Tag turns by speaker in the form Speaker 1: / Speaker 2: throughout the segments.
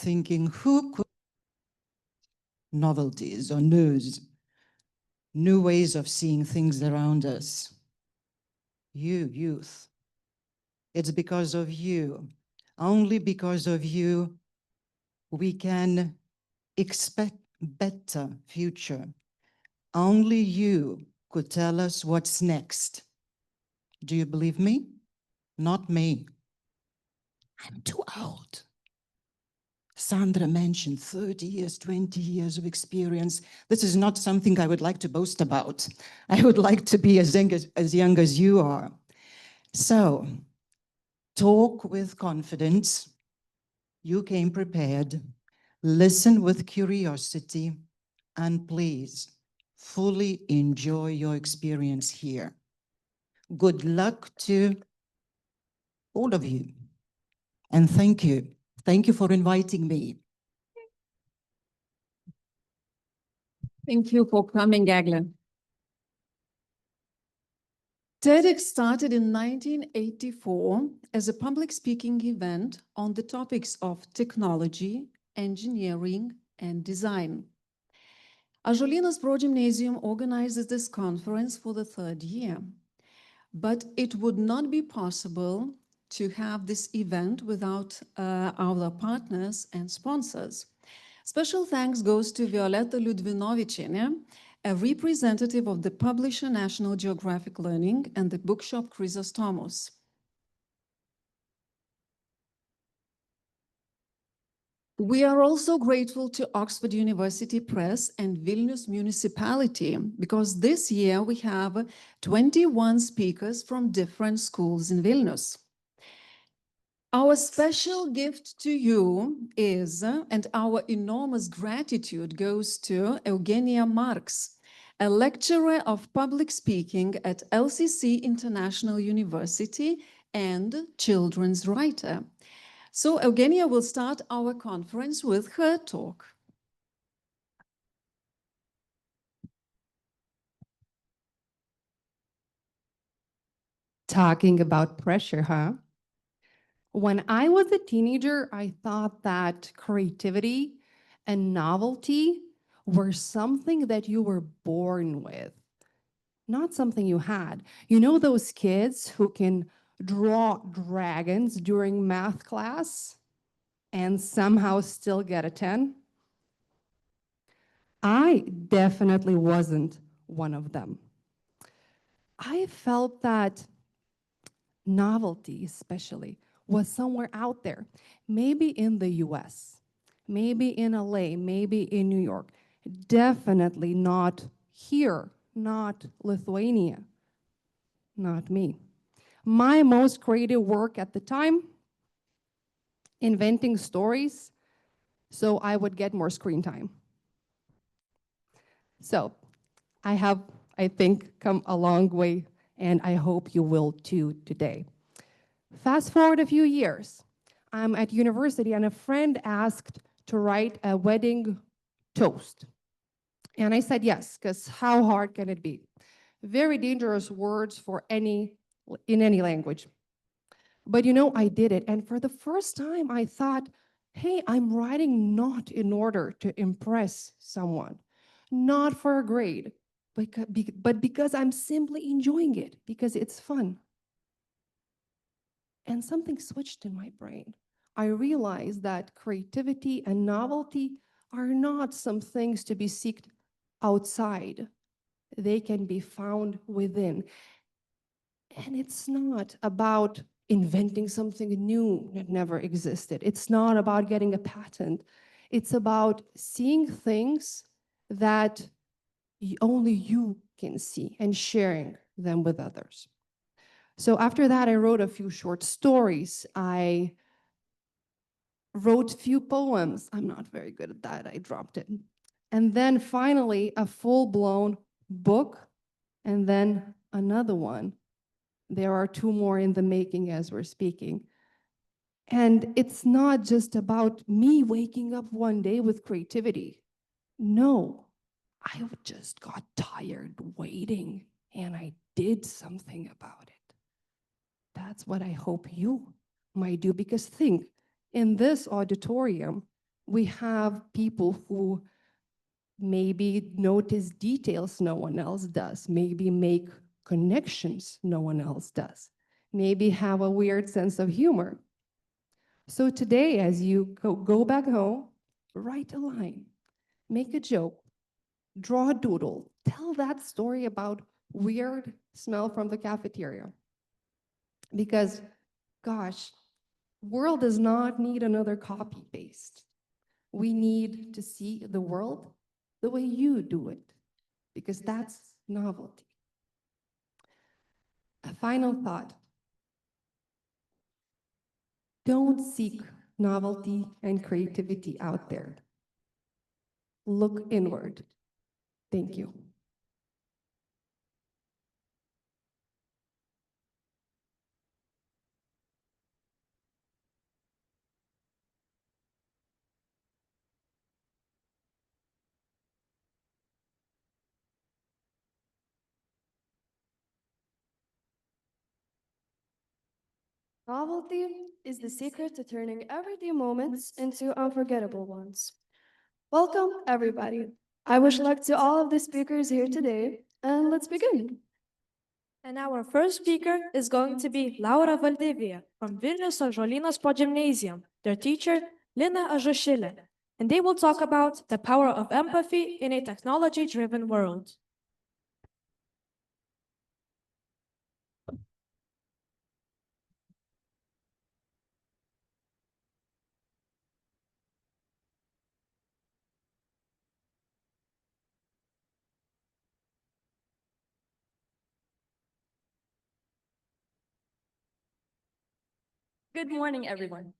Speaker 1: thinking, who could novelties or news, new ways of seeing things around us? You, youth. It's because of you, only because of you, we can expect better future. Only you could tell us what's next. Do you believe me? Not me. I'm too old. Sandra mentioned 30 years, 20 years of experience. This is not something I would like to boast about. I would like to be as young as you are. So, talk with confidence. You came prepared. Listen with curiosity. And please, fully enjoy your experience here. Good luck to all of you. And thank you. Thank you for inviting me.
Speaker 2: Thank you for coming, Egle. TEDx started in 1984 as a public speaking event on the topics of technology, engineering, and design. Ąžuolyno's progymnasium organizes this conference for the third year, but it would not be possible to have this event without our partners and sponsors. Special thanks goes to Violeta Liudvinovičienė, a representative of the publisher National Geographic Learning and the bookshop Chrysostomus. We are also grateful to Oxford University Press and Vilnius Municipality because this year we have 21 speakers from different schools in Vilnius. Our special gift to you is, and our enormous gratitude goes to Eugenia Marks, a lecturer of public speaking at LCC International University and children's writer. So Eugenia will start our conference with her talk.
Speaker 3: Talking about pressure, huh? When I was a teenager, I thought that creativity and novelty were something that you were born with, not something you had. You know those kids who can draw dragons during math class and somehow still get a 10? I definitely wasn't one of them. I felt that novelty, especially, was somewhere out there, maybe in the US, maybe in LA, maybe in New York, definitely not here, not Lithuania, not me. My most creative work at the time, inventing stories so I would get more screen time. So I have, I think, come a long way, and I hope you will too today. Fast forward a few years, I'm at university and a friend asked to write a wedding toast. And I said yes, because how hard can it be? Very dangerous words for in any language. But you know, I did it. And for the first time, I thought, hey, I'm writing not in order to impress someone, not for a grade, but because I'm simply enjoying it, because it's fun. And something switched in my brain. I realized that creativity and novelty are not some things to be sought outside. They can be found within. And it's not about inventing something new that never existed. It's not about getting a patent. It's about seeing things that only you can see and sharing them with others. So after that, I wrote a few short stories. I wrote a few poems. I'm not very good at that. I dropped it. And then finally, a full-blown book, and then another one. There are 2 more in the making as we're speaking. And it's not just about me waking up one day with creativity. No, I just got tired waiting, and I did something about it. That's what I hope you might do, because think, in this auditorium, We have people who maybe notice details no one else does, maybe make connections no one else does, maybe have a weird sense of humor. So today, as you go back home, write a line, make a joke, draw a doodle, tell that story about weird smell from the cafeteria. Because, gosh, world does not need another copy paste. We need to see the world the way you do it, because that's novelty. A final thought. Don't seek novelty and creativity out there. Look inward. Thank you.
Speaker 4: Novelty is the secret to turning everyday moments into unforgettable ones. Welcome, everybody. I wish luck to all of the speakers here today, and let's begin.
Speaker 5: And our first speaker is going to be Laura Valdivia from Vilnius Ąžuolynos Progymnasium, their teacher, Lina Ąžuolyno, and they will talk about the power of empathy in a technology-driven world.
Speaker 6: Good morning, everyone.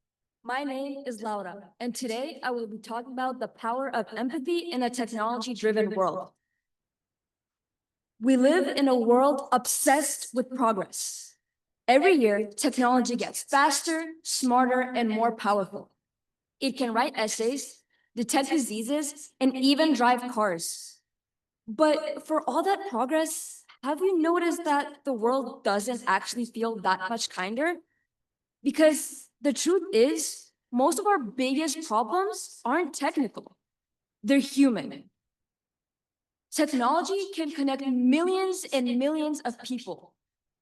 Speaker 6: My name is Laura, and today I will be talking about the power of empathy in a technology-driven world. We live in a world obsessed with progress. Every year, technology gets faster, smarter, and more powerful. It can write essays, detect diseases, and even drive cars. But for all that progress, have you noticed that the world doesn't actually feel that much kinder? Because the truth is, most of our biggest problems aren't technical, they're human. Technology can connect millions and millions of people,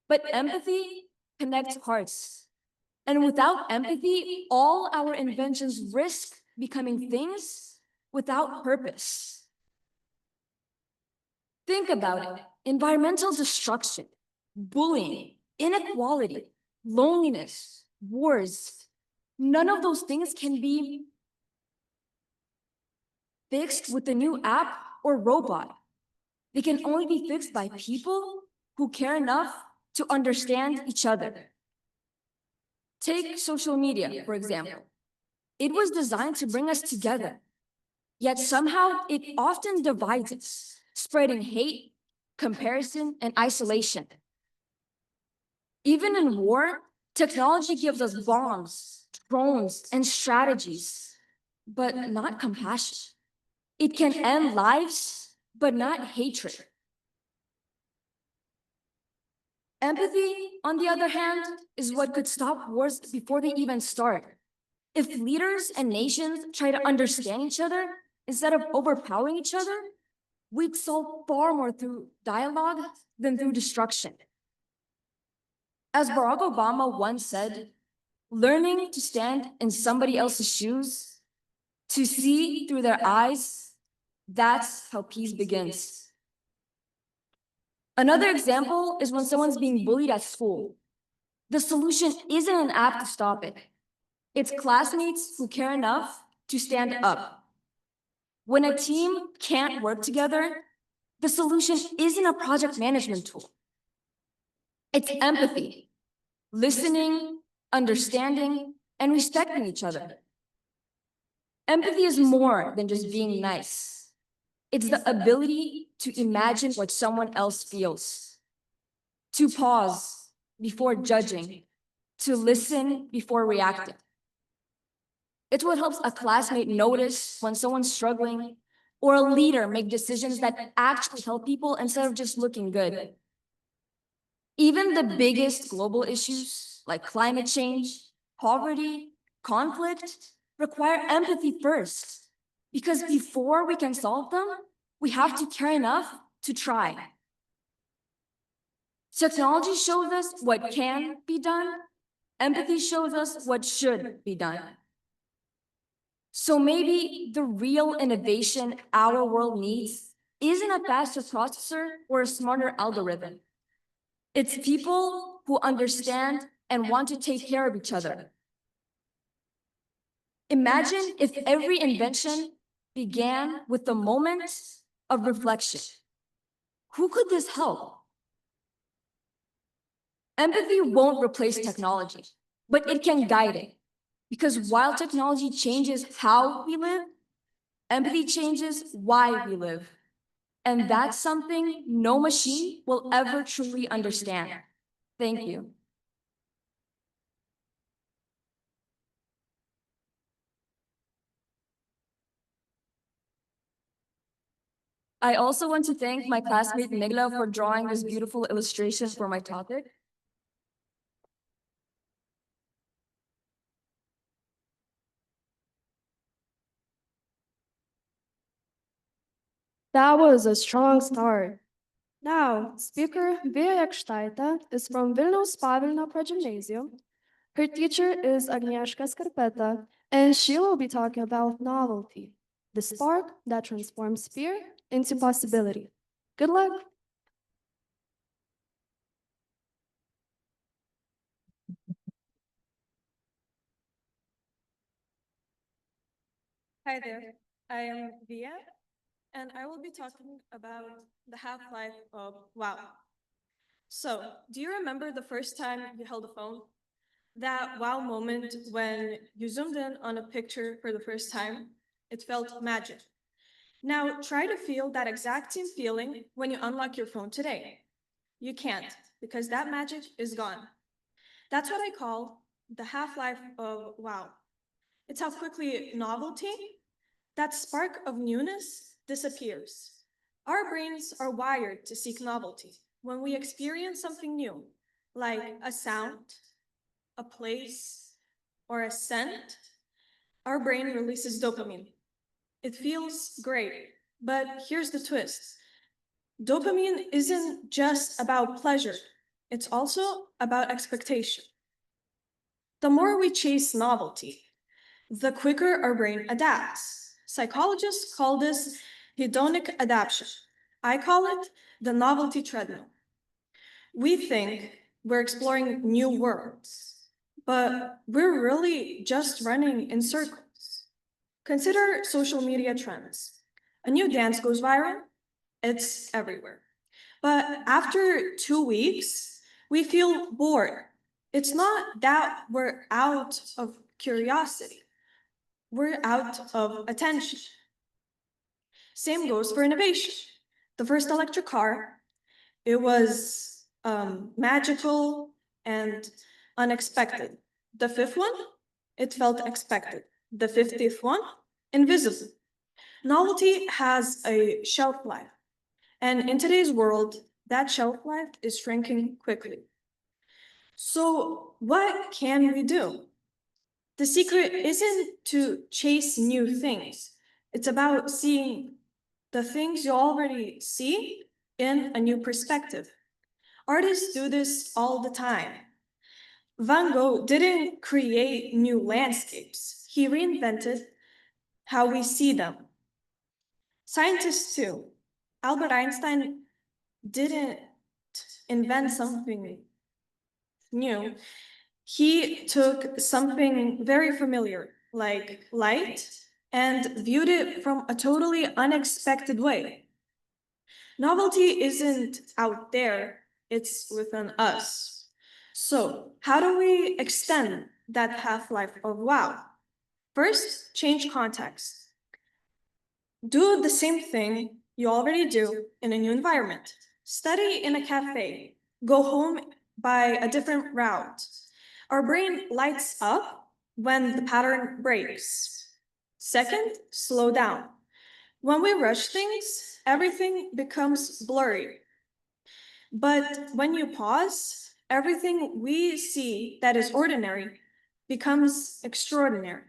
Speaker 6: but empathy connects hearts. And without empathy, all our inventions risk becoming things without purpose. Think about it. Environmental destruction, bullying, inequality, loneliness, wars. None of those things can be fixed with a new app or robot. They can only be fixed by people who care enough to understand each other. Take social media, for example. It was designed to bring us together, yet somehow it often divides us, spreading hate, comparison, and isolation. Even in war, technology gives us bombs, drones, and strategies, but not compassion. It can end lives, but not hatred. Empathy, on the other hand, is what could stop wars before they even start. If leaders and nations try to understand each other instead of overpowering each other, we'd solve far more through dialogue than through destruction. As Barack Obama once said, learning to stand in somebody else's shoes, to see through their eyes, that's how peace begins. Another example is when someone's being bullied at school. The solution isn't an app to stop it. It's classmates who care enough to stand up. When a team can't work together, the solution isn't a project management tool. It's empathy, listening, understanding, and respecting each other. Empathy is more than just being nice. It's the ability to imagine what someone else feels, to pause before judging, to listen before reacting. It's what helps a classmate notice when someone's struggling, or a leader make decisions that actually help people instead of just looking good. Even the biggest global issues like climate change, poverty, conflict, require empathy first, because before we can solve them, we have to care enough to try. Technology shows us what can be done. Empathy shows us what should be done. So maybe the real innovation our world needs isn't a faster processor or a smarter algorithm. It's people who understand and want to take care of each other. Imagine if every invention began with a moment of reflection. Who could this help? Empathy won't replace technology, but it can guide it. Because while technology changes how we live, empathy changes why we live. And that's something no machine will ever truly understand. Thank you. I also want to thank my classmate Nigla for drawing this beautiful illustration for my topic.
Speaker 4: That was a strong start. Now, speaker Vėja Jakštaitė is from Vilniaus Pavilnio Progimnazija. Her teacher is Agnieszka Skarpeta, and she will be talking about novelty, the spark that transforms fear into possibility. Good luck.
Speaker 7: Hi there, I am Via, and I will be talking about the half-life of wow. So, do you remember the first time you held a phone? That wow moment when you zoomed in on a picture for the first time? It felt magic. Now, try to feel that exact same feeling when you unlock your phone today. You can't, because that magic is gone. That's what I call the half-life of wow. It's how quickly novelty, that spark of newness, disappears. Our brains are wired to seek novelty. When we experience something new, like a sound, a place, or a scent, our brain releases dopamine. It feels great, but here's the twist. Dopamine isn't just about pleasure, it's also about expectation. The more we chase novelty, the quicker our brain adapts. Psychologists call this hedonic adaptation. I call it the novelty treadmill. We think we're exploring new worlds, but we're really just running in circles. Consider social media trends. A new dance goes viral, it's everywhere. But after 2 weeks, we feel bored. It's not that we're out of curiosity, we're out of attention. Same goes for innovation. The first electric car, it was magical and unexpected. The fifth one, it felt expected. The 50th one, invisible. Novelty has a shelf life. And in today's world, that shelf life is shrinking quickly. So what can we do? The secret isn't to chase new things. It's about seeing the things you already see in a new perspective. Artists do this all the time. Van Gogh didn't create new landscapes. He reinvented how we see them. Scientists too. Albert Einstein didn't invent something new. He took something very familiar, like light, and viewed it from a totally unexpected way. Novelty isn't out there, it's within us. So, how do we extend that half-life of wow? First, change context. Do the same thing you already do in a new environment. Study in a cafe. Go home by a different route. Our brain lights up when the pattern breaks. Second, slow down. When we rush things, everything becomes blurry. But when you pause, everything we see that is ordinary becomes extraordinary.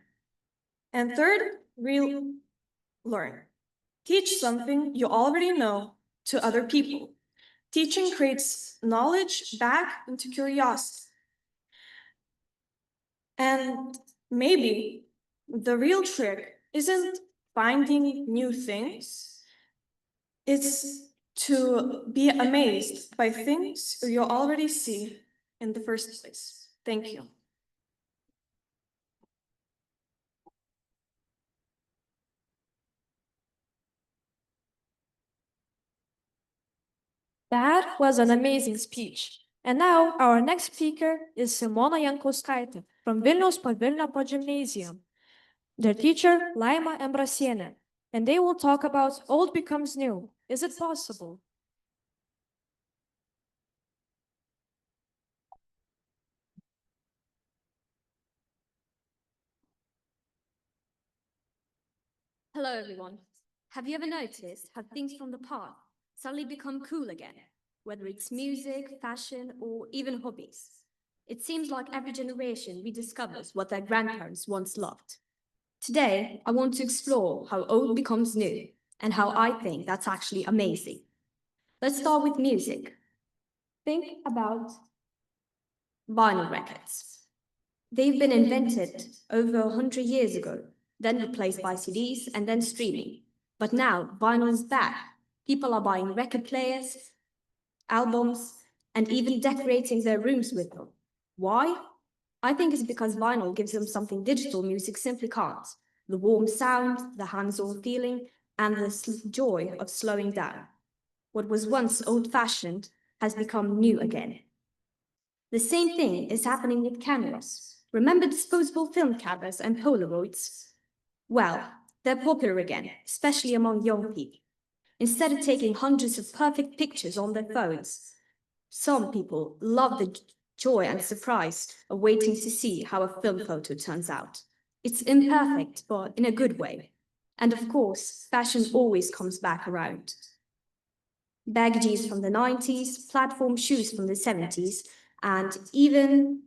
Speaker 7: And third, relearn. Teach something you already know to other people. Teaching creates knowledge back into curiosity. And maybe the real trick isn't finding new things, it's to be amazed by things you already see in the first place. Thank you.
Speaker 5: That was an amazing speech. And now our next speaker is Simona Jankauskaitė from Vilniaus Pavilnio Progimnazija. Their teacher, Laima Ambrasienė, and they will talk about old becomes new. Is it possible?
Speaker 6: Hello, everyone. Have you ever noticed how things from the past suddenly become cool again? Whether it's music, fashion, or even hobbies. It seems like every generation rediscovers what their grandparents once loved. Today, I want to explore how old becomes new and how I think that's actually amazing. Let's start with music. Think about vinyl records. They've been invented over 100 years ago, then replaced by CDs and then streaming. But now vinyl is back. People are buying record players, albums, and even decorating their rooms with them. Why? I think it's because vinyl gives them something digital music simply can't. The warm sound, the hands-on feeling, and the joy of slowing down. What was once old-fashioned has become new again. The same thing is happening with cameras. Remember disposable film cameras and Polaroids? Well, they're popular again, especially among young people. Instead of taking hundreds of perfect pictures on their phones, some people love the joy and surprise of waiting to see how a film photo turns out. It's imperfect, but in a good way. And of course, fashion always comes back around. Baggy jeans from the 90s, platform shoes from the 70s, and even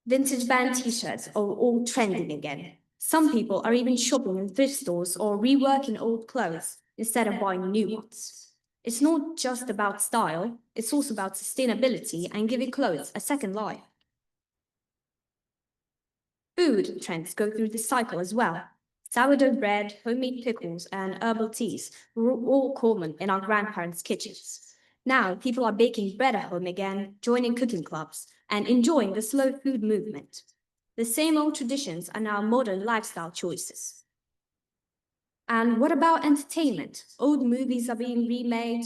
Speaker 6: vintage band t-shirts are all trending again. Some people are even shopping in thrift stores or reworking old clothes instead of buying new ones. It's not just about style, it's also about sustainability and giving clothes a second life. Food trends go through this cycle as well. Sourdough bread, homemade pickles, and herbal teas were all common in our grandparents' kitchens. Now, people are baking bread at home again, joining cooking clubs, and enjoying the slow food movement. The same old traditions are now modern lifestyle choices. And what about entertainment? Old movies are being remade,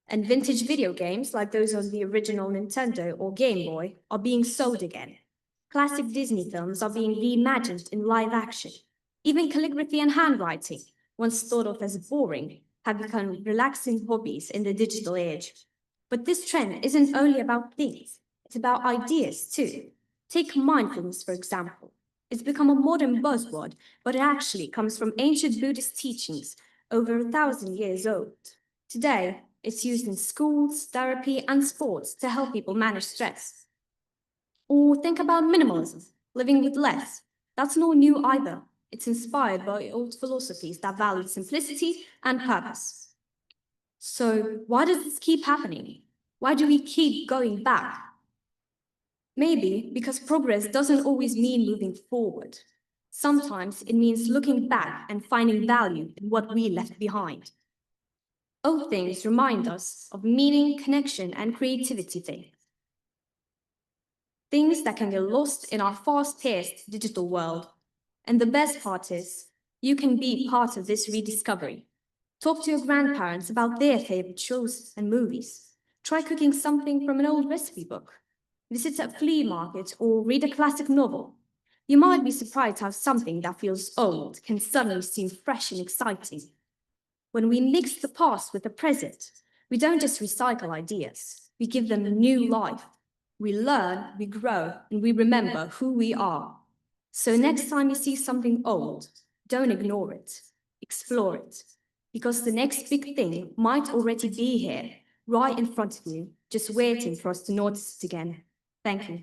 Speaker 6: and vintage video games, like those on the original Nintendo or Game Boy, are being sold again. Classic Disney films are being reimagined in live action. Even calligraphy and handwriting, once thought of as boring, have become relaxing hobbies in the digital age. But this trend isn't only about things, it's about ideas too. Take mindfulness, for example. It's become a modern buzzword, but it actually comes from ancient Buddhist teachings over 1,000 years old. Today, it's used in schools, therapy, and sports to help people manage stress. Or think about minimalism, living with less. That's not new either. It's inspired by old philosophies that value simplicity and purpose. So why does this keep happening? Why do we keep going back? Maybe because progress doesn't always mean moving forward. Sometimes it means looking back and finding value in what we left behind. Old things remind us of meaning, connection, and creativity things. Things that can get lost in our fast-paced digital world. And the best part is, you can be part of this rediscovery. Talk to your grandparents about their favorite shows and movies. Try cooking something from an old recipe book. Visit a flea market or read a classic novel. You might be surprised how something that feels old can suddenly seem fresh and exciting. When we mix the past with the present, we don't just recycle ideas, we give them new life. We learn, we grow, and we remember who we are. So next time you see something old, don't ignore it, explore it. Because the next big thing might already be here, right in front of you, just waiting for us to notice it again. Thank you.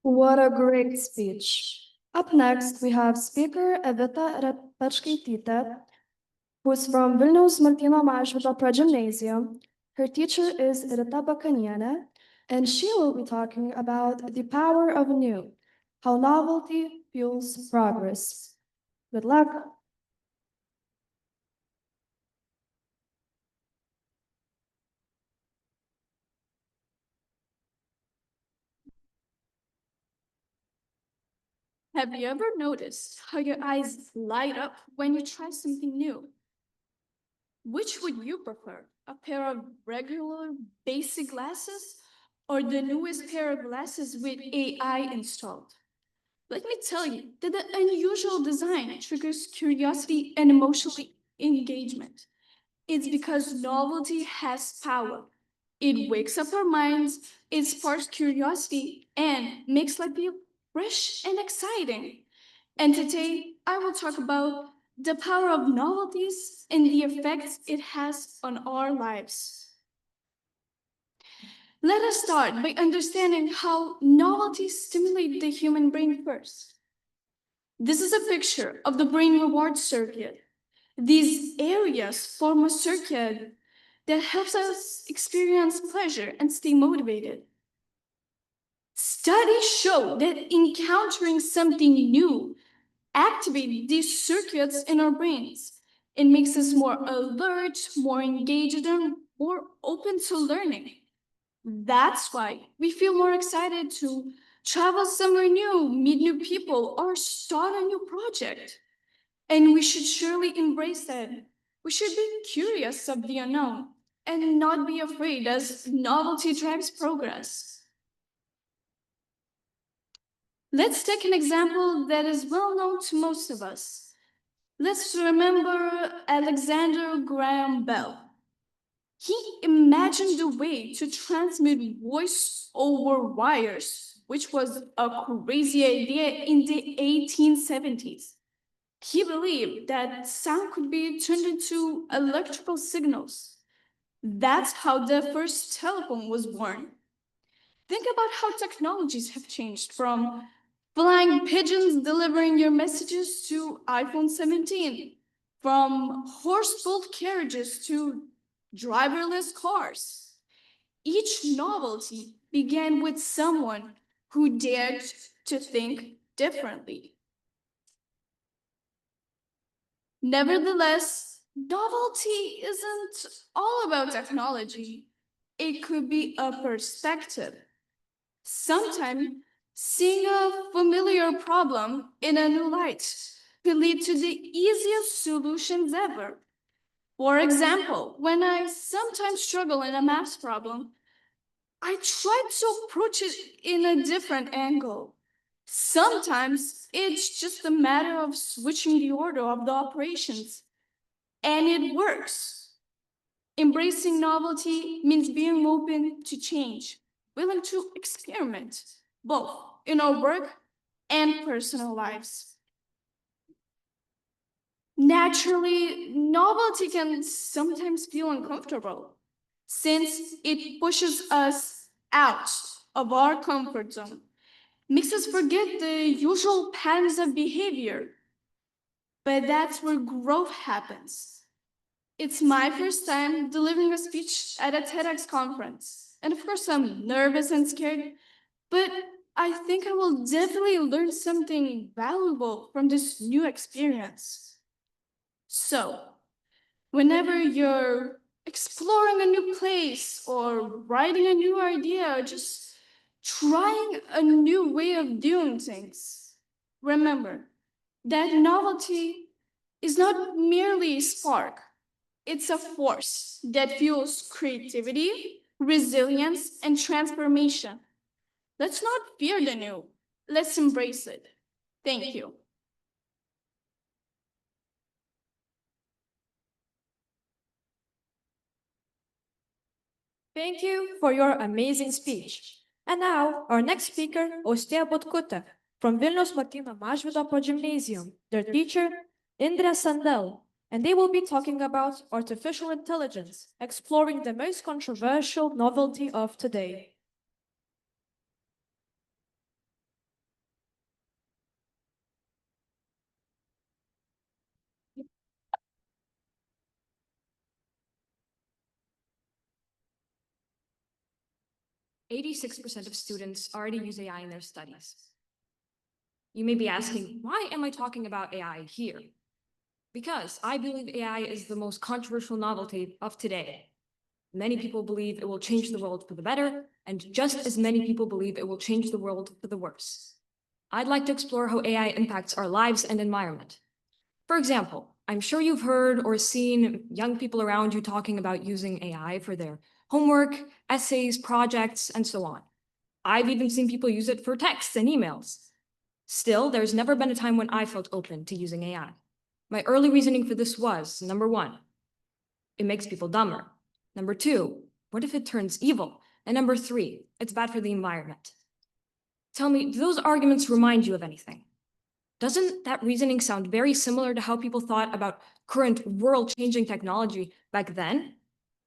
Speaker 4: What a great speech. Up next, we have speaker Evita Repečkaitytė, who's from Vilniaus Martyno Mažvydo progimnazija. Her teacher is Rita Bakanienė, and she will be talking about the power of new, how novelty fuels progress. Good luck.
Speaker 8: Have you ever noticed how your eyes light up when you try something new? Which would you prefer? A pair of regular basic glasses or the newest pair of glasses with AI installed? Let me tell you that the unusual design triggers curiosity and emotional engagement. It's because novelty has power. It wakes up our minds, it sparks curiosity, and makes life feel fresh and exciting. And today, I will talk about the power of novelties and the effects it has on our lives. Let us start by understanding how novelties stimulate the human brain first. This is a picture of the brain reward circuit. These areas form a circuit that helps us experience pleasure and stay motivated. Studies show that encountering something new activates these circuits in our brains. It makes us more alert, more engaged, and more open to learning. That's why we feel more excited to travel somewhere new, meet new people, or start a new project. And we should surely embrace that. We should be curious of the unknown and not be afraid as novelty drives progress. Let's take an example that is well known to most of us. Let's remember Alexander Graham Bell. He imagined a way to transmit voice over wires, which was a crazy idea in the 1870s. He believed that sound could be turned into electrical signals. That's how the first telephone was born. Think about how technologies have changed from flying pigeons delivering your messages to iPhone 17, from horse-pulled carriages to driverless cars. Each novelty began with someone who dared to think differently. Nevertheless, novelty isn't all about technology. It could be a perspective. Sometimes seeing a familiar problem in a new light could lead to the easiest solutions ever. For example, when I sometimes struggle in a math problem, I try to approach it in a different angle. Sometimes it's just a matter of switching the order of the operations, and it works. Embracing novelty means being open to change, willing to experiment, both in our work and personal lives. Naturally, novelty can sometimes feel uncomfortable since it pushes us out of our comfort zone, makes us forget the usual patterns of behavior. But that's where growth happens. It's my first time delivering a speech at a TEDx conference. And of course, I'm nervous and scared, but I think I will definitely learn something valuable from this new experience. So, whenever you're exploring a new place or writing a new idea or just trying a new way of doing things, remember that novelty is not merely a spark. It's a force that fuels creativity, resilience, and transformation. Let's not fear the new. Let's embrace it. Thank you.
Speaker 5: Thank you for your amazing speech. And now, our next speaker, Austėja Butkutė, from Vilniaus Martyno Mažvydo Progimnasium, their teacher, Indrė Sandel, and they will be talking about artificial intelligence, exploring the most controversial novelty of today.
Speaker 6: 86% of students already use AI in their studies. You may be asking, why am I talking about AI here? Because I believe AI is the most controversial novelty of today. Many people believe it will change the world for the better, and just as many people believe it will change the world for the worse. I'd like to explore how AI impacts our lives and environment. For example, I'm sure you've heard or seen young people around you talking about using AI for their homework, essays, projects, and so on. I've even seen people use it for texts and emails. Still, there's never been a time when I felt open to using AI. My early reasoning for this was, number one, it makes people dumber. Number two, what if it turns evil? And number three, it's bad for the environment. Tell me, do those arguments remind you of anything? Doesn't that reasoning sound very similar to how people thought about current world-changing technology back then?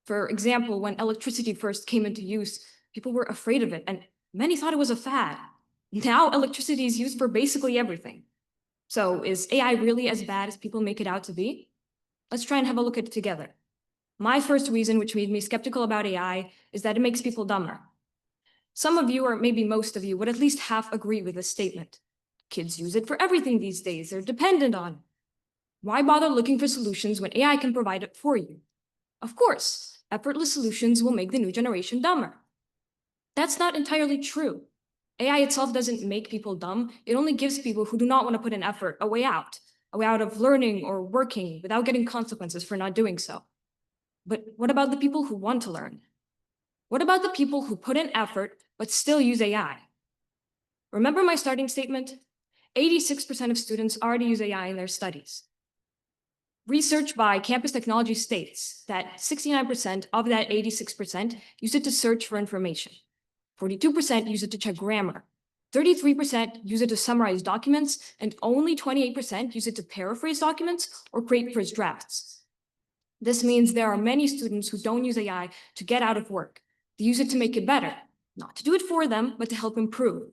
Speaker 6: For example, when electricity first came into use, people were afraid of it, and many thought it was a fad. Now electricity is used for basically everything. So is AI really as bad as people make it out to be? Let's try and have a look at it together. My first reason, which made me skeptical about AI, is that it makes people dumber. Some of you, or maybe most of you, would at least half agree with this statement. Kids use it for everything these days. They're dependent on it. Why bother looking for solutions when AI can provide it for you? Of course, effortless solutions will make the new generation dumber. That's not entirely true. AI itself doesn't make people dumb. It only gives people who do not want to put in effort a way out of learning or working without getting consequences for not doing so. But what about the people who want to learn? What about the people who put in effort but still use AI? Remember my starting statement? 86% of students already use AI in their studies. Research by Campus Technology states that 69% of that 86% use it to search for information. 42% use it to check grammar. 33% use it to summarize documents, and only 28% use it to paraphrase documents or create first drafts. This means there are many students who don't use AI to get out of work. They use it to make it better, not to do it for them, but to help improve.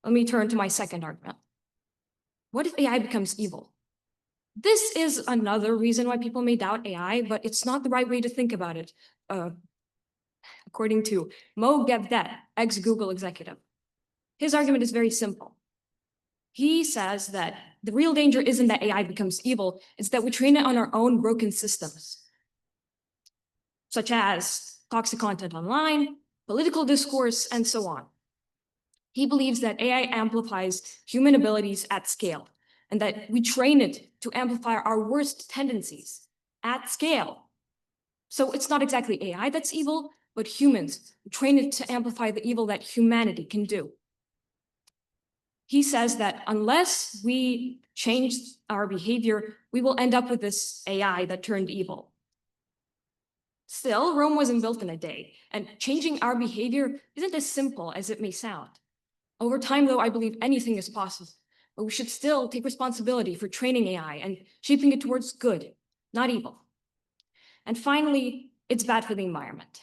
Speaker 6: Let me turn to my second argument. What if AI becomes evil? This is another reason why people may doubt AI, but it's not the right way to think about it, according to Mo Gevdet, ex-Google executive. His argument is very simple. He says that the real danger isn't that AI becomes evil, it's that we train it on our own broken systems, such as toxic content online, political discourse, and so on. He believes that AI amplifies human abilities at scale, and that we train it to amplify our worst tendencies at scale. So it's not exactly AI that's evil, but humans who train it to amplify the evil that humanity can do. He says that unless we change our behavior, we will end up with this AI that turned evil. Still, Rome wasn't built in a day, and changing our behavior isn't as simple as it may sound. Over time, though, I believe anything is possible, but we should still take responsibility for training AI and shaping it towards good, not evil. And finally, it's bad for the environment.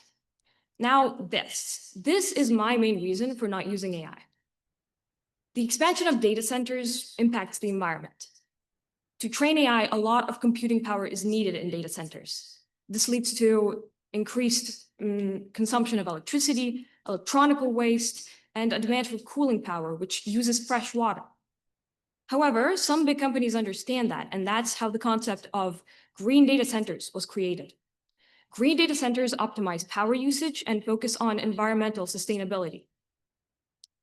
Speaker 6: Now, this is my main reason for not using AI. The expansion of data centers impacts the environment. To train AI, a lot of computing power is needed in data centers. This leads to increased consumption of electricity, electronic waste, and a demand for cooling power, which uses fresh water. However, some big companies understand that, and that's how the concept of green data centers was created. Green data centers optimize power usage and focus on environmental sustainability.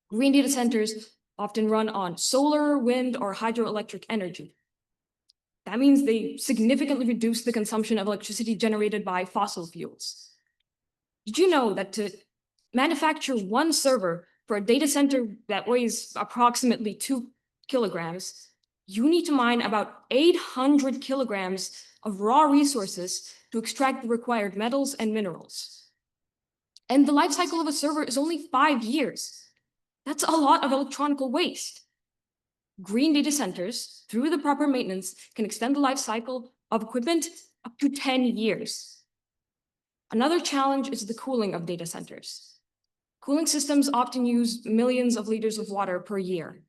Speaker 6: Green data centers often run on solar, wind, or hydroelectric energy. That means they significantly reduce the consumption of electricity generated by fossil fuels. Did you know that to manufacture one server for a data center that weighs approximately 2 kilograms, you need to mine about 800 kilograms of raw resources to extract the required metals and minerals. And the life cycle of a server is only 5 years. That's a lot of electronic waste. Green data centers, through the proper maintenance, can extend the life cycle of equipment up to 10 years. Another challenge is the cooling of data centers. Cooling systems often use millions of liters of water per year.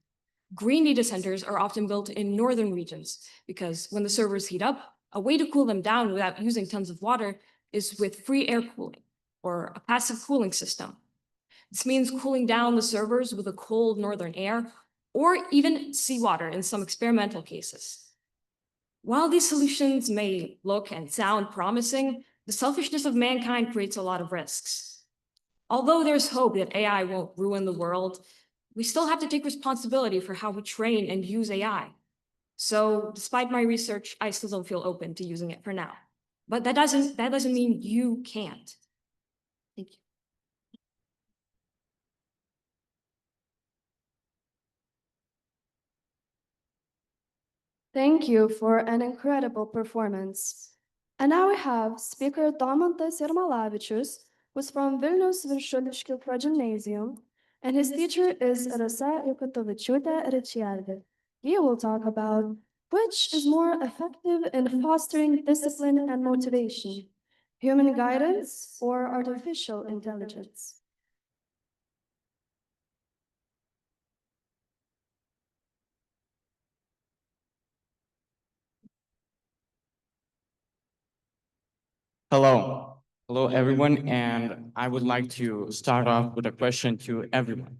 Speaker 6: Green data centers are often built in northern regions because when the servers heat up, a way to cool them down without using tons of water is with free air cooling, or a passive cooling system. This means cooling down the servers with a cold northern air or even seawater in some experimental cases. While these solutions may look and sound promising, the selfishness of mankind creates a lot of risks. Although there's hope that AI won't ruin the world, we still have to take responsibility for how we train and use AI. So despite my research, I still don't feel open to using it for now. But that doesn't mean you can't. Thank you.
Speaker 4: Thank you for an incredible performance. And now we have speaker Domantas Jarmalavičius, who's from Vilnius Viršuliškių Progymnasium, and his teacher is Rasa Jukatovičiūtė Ričiardi. He will talk about which is more effective in fostering discipline and motivation, human guidance or artificial intelligence.
Speaker 9: Hello. Hello, everyone. And I would like to start off with a question to everyone.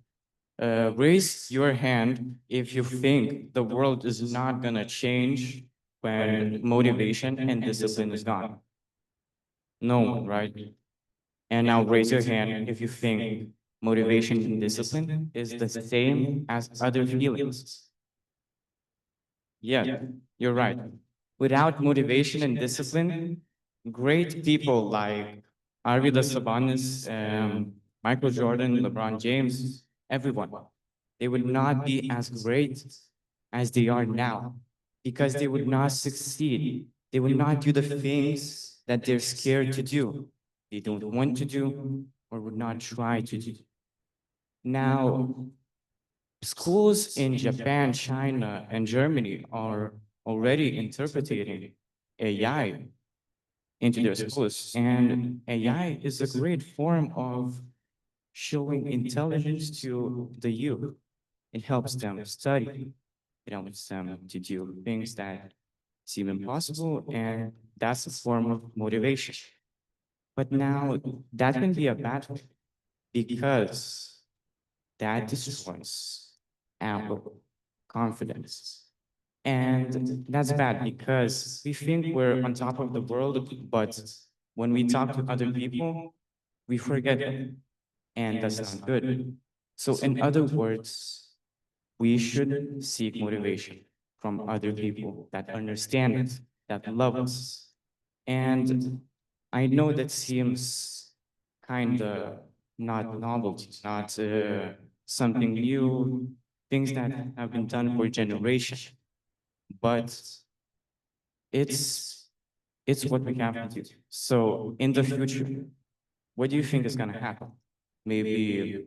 Speaker 9: Raise your hand if you think the world is not going to change when motivation and discipline is gone. No one, right? And now raise your hand if you think motivation and discipline is the same as other feelings. Yeah, you're right. Without motivation and discipline, great people like Arvidas Sabonis, Michael Jordan, LeBron James, everyone, they would not be as great as they are now because they would not succeed. They would not do the things that they're scared to do. They don't want to do or would not try to do. Now, schools in Japan, China, and Germany are already interpreting AI into their schools. And AI is a great form of showing intelligence to the youth. It helps them study. It helps them to do things that seem impossible, and that's a form of motivation. But now that can be a bad thing because that destroys our confidence. And that's bad because we think we're on top of the world, but when we talk to other people, we forget them. And that's not good. So, in other words, we should seek motivation from other people that understand us, that love us. And I know that seems kind of not novelty, not something new, things that have been done for generations. But it's what we have to do. So in the future, what do you think is going to happen? Maybe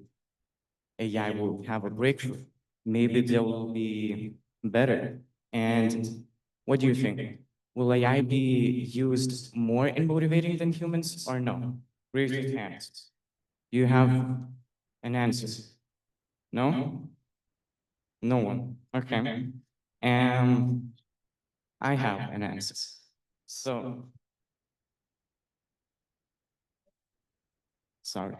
Speaker 9: AI will have a breakthrough. Maybe they will be better. And what do you think? Will AI be used more in motivating than humans or no? Raise your hands. You have an answer. No? No one. Okay. I have an answer. So, sorry.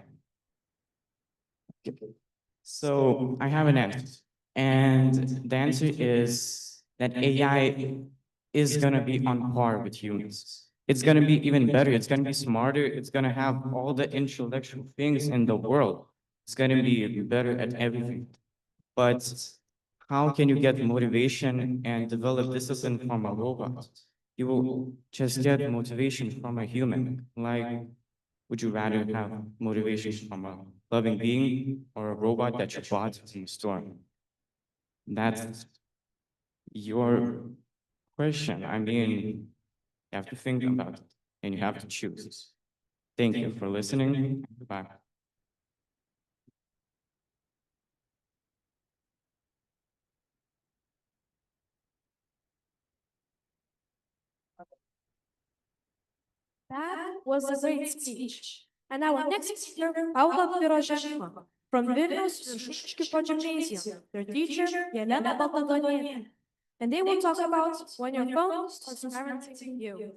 Speaker 9: So I have an answer. And the answer is that AI is going to be on par with humans. It's going to be even better. It's going to be smarter. It's going to have all the intellectual things in the world. It's going to be better at everything. But how can you get motivation and develop discipline from a robot? You will just get motivation from a human. Like, would you rather have motivation from a loving being or a robot that you bought in the store? That's your question. I mean, you have to think about it and you have to choose. Thank you for listening. Goodbye.
Speaker 5: That was a great speech. And our next speaker, Paula Pirožema, from Vilnius Viršuliškių Progymnasium, their teacher, Jelena Baltadonienė. And they will talk about when your phone starts parenting you.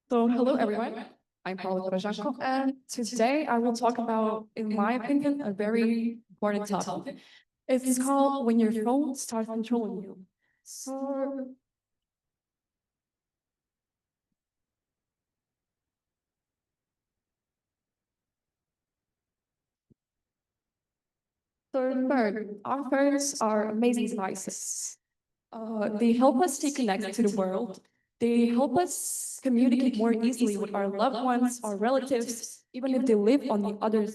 Speaker 10: So, hello everyone. I'm Paula Korajanko, and today I will talk about, in my opinion, a very important topic. It's called when your phone starts controlling you. So, third, our phones are amazing devices. They help us stay connected to the world. They help us communicate more easily with our loved ones, our relatives, even if they live on the other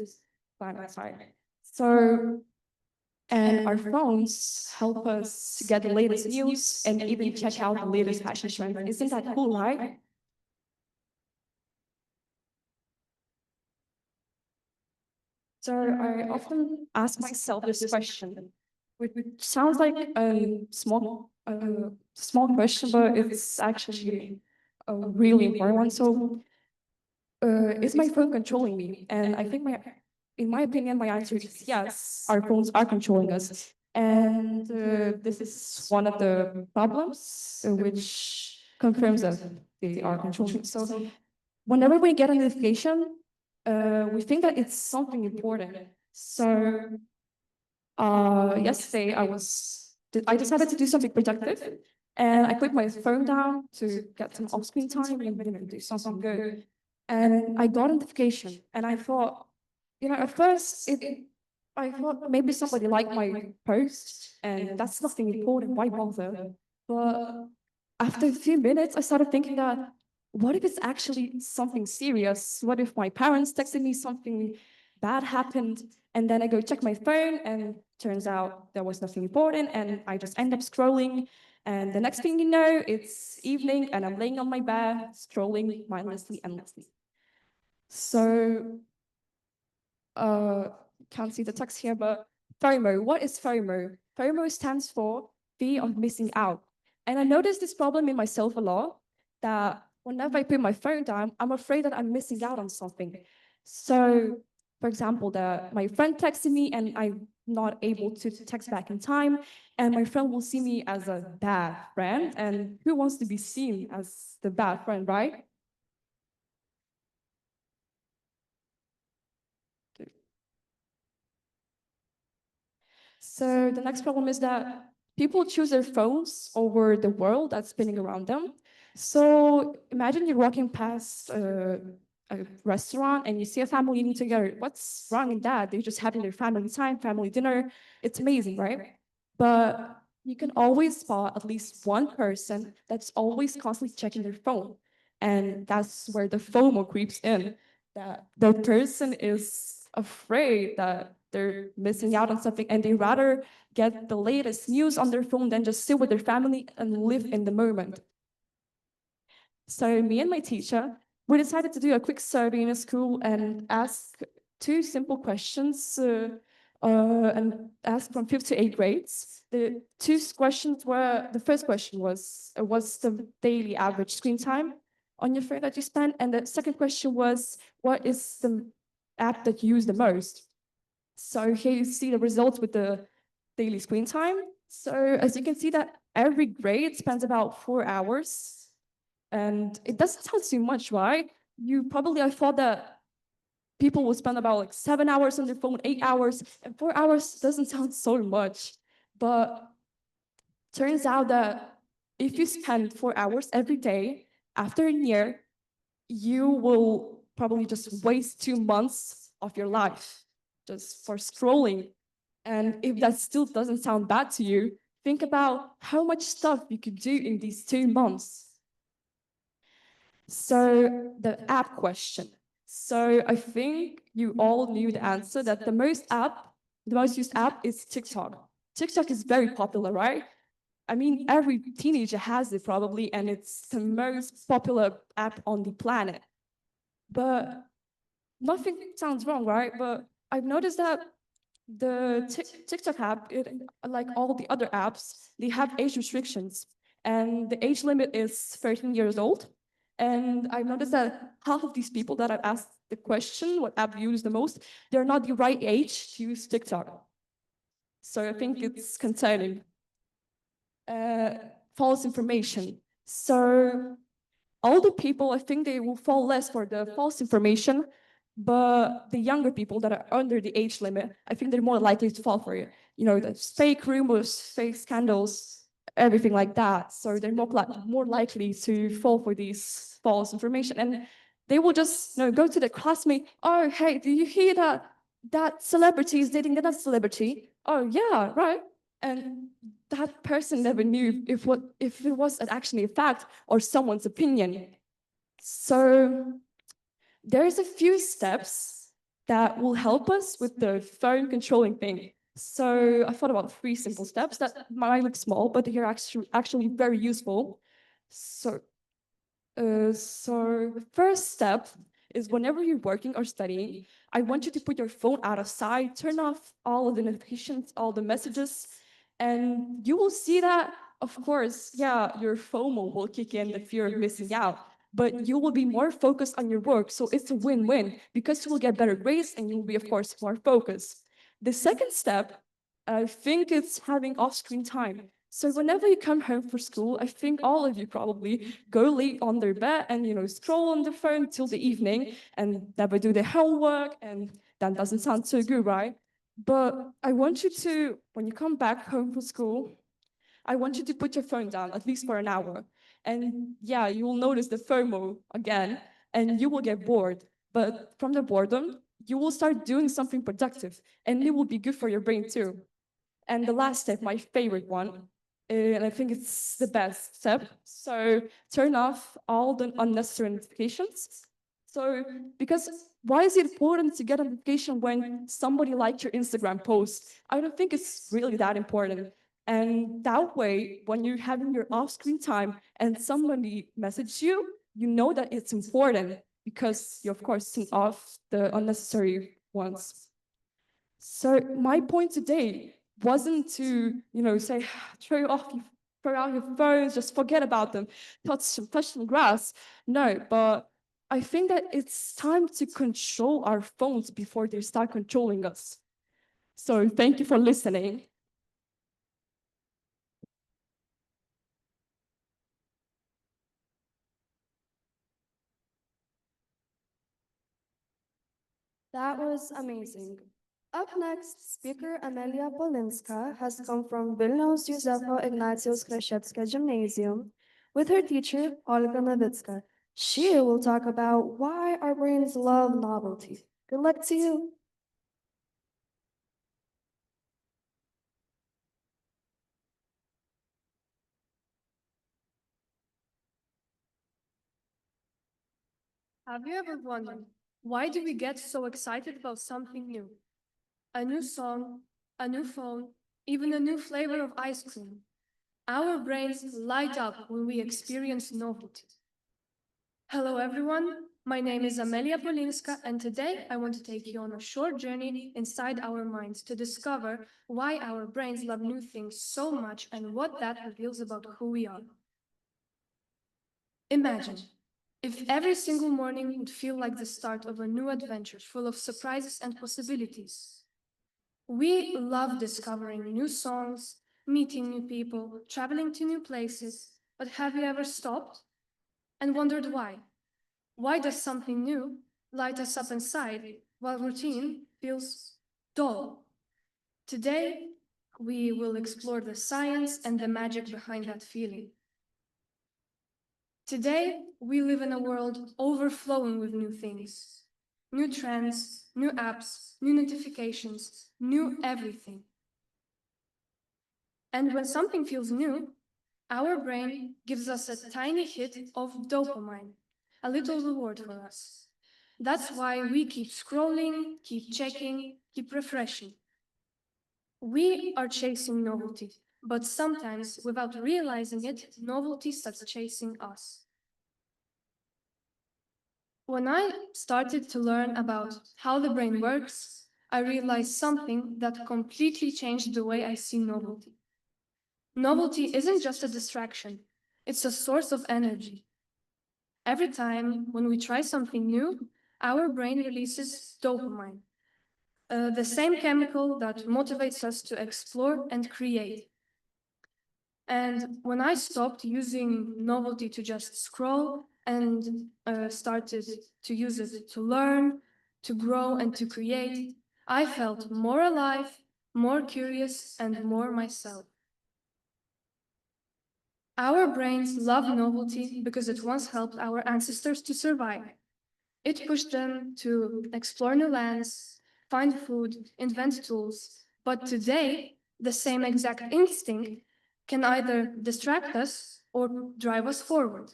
Speaker 10: planet side. So, and our phones help us get the latest news and even check out the latest fashion trend. Isn't that cool, right? So I often ask myself this question, which sounds like a small question, but it's actually a really important one. So, is my phone controlling me? And I think in my opinion, my answer is yes. Our phones are controlling us, and this is one of the problems which confirms that they are controlling. So, whenever we get a notification, we think that it's something important. So yesterday I decided to do something productive, and I put my phone down to get some off-screen time and do something good. And I got a notification, and I thought, at first I thought maybe somebody liked my post, and that's nothing important. Why bother? But after a few minutes, I started thinking that what if it's actually something serious? What if my parents texted me something bad happened? And then I go check my phone, and turns out there was nothing important, and I just end up scrolling. And the next thing you know, it's evening, and I'm laying on my bed, scrolling mindlessly, endlessly. So, uh, can't see the text here, but FOMO. What is FOMO? FOMO stands for fear of missing out. And I noticed this problem in myself a lot, that whenever I put my phone down, I'm afraid that I'm missing out on something. So, for example, my friend texted me and I'm not able to text back in time, and my friend will see me as a bad friend. And who wants to be seen as the bad friend, right? So the next problem is that people choose their phones over the world that's spinning around them. So imagine you're walking past a restaurant and you see a family eating together. What's wrong in that? They're just having their family time, family dinner. It's amazing, right? But you can always spot at least one person that's always constantly checking their phone. And that's where the FOMO creeps in, that the person is afraid that they're missing out on something, and they rather get the latest news on their phone than just sit with their family and live in the moment. So me and my teacher, we decided to do a quick survey in a school and ask two simple questions and ask from 5th to 8th grades. The two questions were, the first question was, what's the daily average screen time on your phone that you spend? And the second question was, what is the app that you use the most? So here you see the results with the daily screen time. So as you can see that every grade spends about 4 hours. And it doesn't sound too much, right? I thought that people will spend about like 7 hours on their phone, 8 hours, and 4 hours doesn't sound so much. But turns out that if you spend 4 hours every day, after a year, you will probably just waste 2 months of your life just for scrolling. And if that still doesn't sound bad to you, think about how much stuff you could do in these 2 months. So the app question. So I think you all knew the answer, that the most used app is TikTok. TikTok is very popular, right? I mean, every teenager has it probably, and it's the most popular app on the planet. But nothing sounds wrong, right? But I've noticed that the TikTok app, like all the other apps, they have age restrictions, and the age limit is 13 years old. And I've noticed that half of these people that I've asked the question, what app you use the most, they're not the right age to use TikTok. So I think it's concerning. False information. So older people, I think they will fall less for the false information, but the younger people that are under the age limit, I think they're more likely to fall for it. You know, the fake rumors, fake scandals, everything like that. So they're more likely to fall for these false information. And they will just, you know, go to their classmate, oh, hey, do you hear that that celebrity is dating another celebrity? Oh, yeah, right. And that person never knew if it was actually a fact or someone's opinion. So there's a few steps that will help us with the phone controlling thing. So I thought about 3 simple steps that might look small, but they're actually very useful. So the first step is whenever you're working or studying, I want you to put your phone out of sight, turn off all of the notifications, all the messages, and you will see that, of course, yeah, your FOMO will kick in, the fear of missing out, but you will be more focused on your work. So it's a win-win because you will get better grades and you will be, of course, more focused. The second step, I think it's having off-screen time. So whenever you come home from school, I think all of you probably go late on their bed and, you know, scroll on the phone till the evening and never do their homework, and that doesn't sound so good, right? But I want you to, when you come back home from school, I want you to put your phone down, at least for an hour. And yeah, you will notice the FOMO again, and you will get bored. But from the boredom, you will start doing something productive, and it will be good for your brain too. And the last step, my favorite one, and I think it's the best step. So turn off all the unnecessary notifications. So, because why is it important to get a notification when somebody liked your Instagram post? I don't think it's really that important. And that way, when you're having your off-screen time and somebody messages you, you know that it's important because you, of course, turn off the unnecessary ones. So my point today wasn't to, you know, say, throw out your phones, just forget about them, touch some grass. No, but I think that it's time to control our phones before they start controlling us. So thank you for listening.
Speaker 4: That was amazing. Up next, speaker Amelia Polinska has come from Vilnius Józefo Ignacijus Kraševsky Gymnasium with her teacher, Olga Navicka. She will talk about why our brains love novelty. Good luck to you.
Speaker 11: Have you ever wondered, why do we get so excited about something new? A new song, a new phone, even a new flavor of ice cream. Our brains light up when we experience novelty. Hello everyone, my name is Amelia Polinska, and today I want to take you on a short journey inside our minds to discover why our brains love new things so much and what that reveals about who we are. Imagine if every single morning would feel like the start of a new adventure full of surprises and possibilities. We love discovering new songs, meeting new people, traveling to new places, but have you ever stopped and wondered why? Why does something new light us up inside while routine feels dull? Today, we will explore the science and the magic behind that feeling. Today, we live in a world overflowing with new things, new trends, new apps, new notifications, new everything. And when something feels new, our brain gives us a tiny hit of dopamine, a little reward for us. That's why we keep scrolling, keep checking, keep refreshing. We are chasing novelty, but sometimes, without realizing it, novelty starts chasing us. When I started to learn about how the brain works, I realized something that completely changed the way I see novelty. Novelty isn't just a distraction, it's a source of energy. Every time when we try something new, our brain releases dopamine, the same chemical that motivates us to explore and create. And when I stopped using novelty to just scroll, and started to use it to learn, to grow, and to create, I felt more alive, more curious, and more myself. Our brains love novelty because it once helped our ancestors to survive. It pushed them to explore new lands, find food, invent tools. But today, the same exact instinct can either distract us or drive us forward.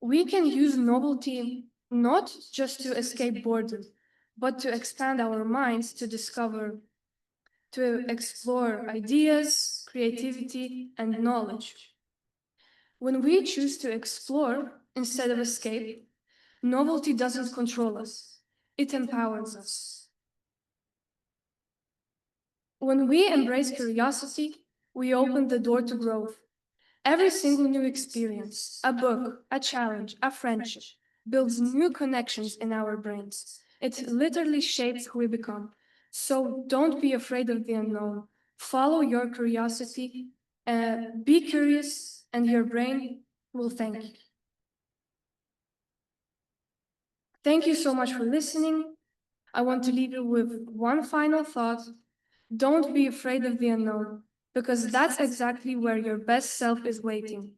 Speaker 11: We can use novelty not just to escape boredom, but to expand our minds to discover, to explore ideas, creativity, and knowledge. When we choose to explore instead of escape, novelty doesn't control us, it empowers us. When we embrace curiosity, we open the door to growth. Every single new experience, a book, a challenge, a friendship, builds new connections in our brains. It literally shapes who we become. So don't be afraid of the unknown. Follow your curiosity, be curious, and your brain will thank you. Thank you so much for listening. I want to leave you with one final thought. Don't be afraid of the unknown, because that's exactly where your best self is waiting.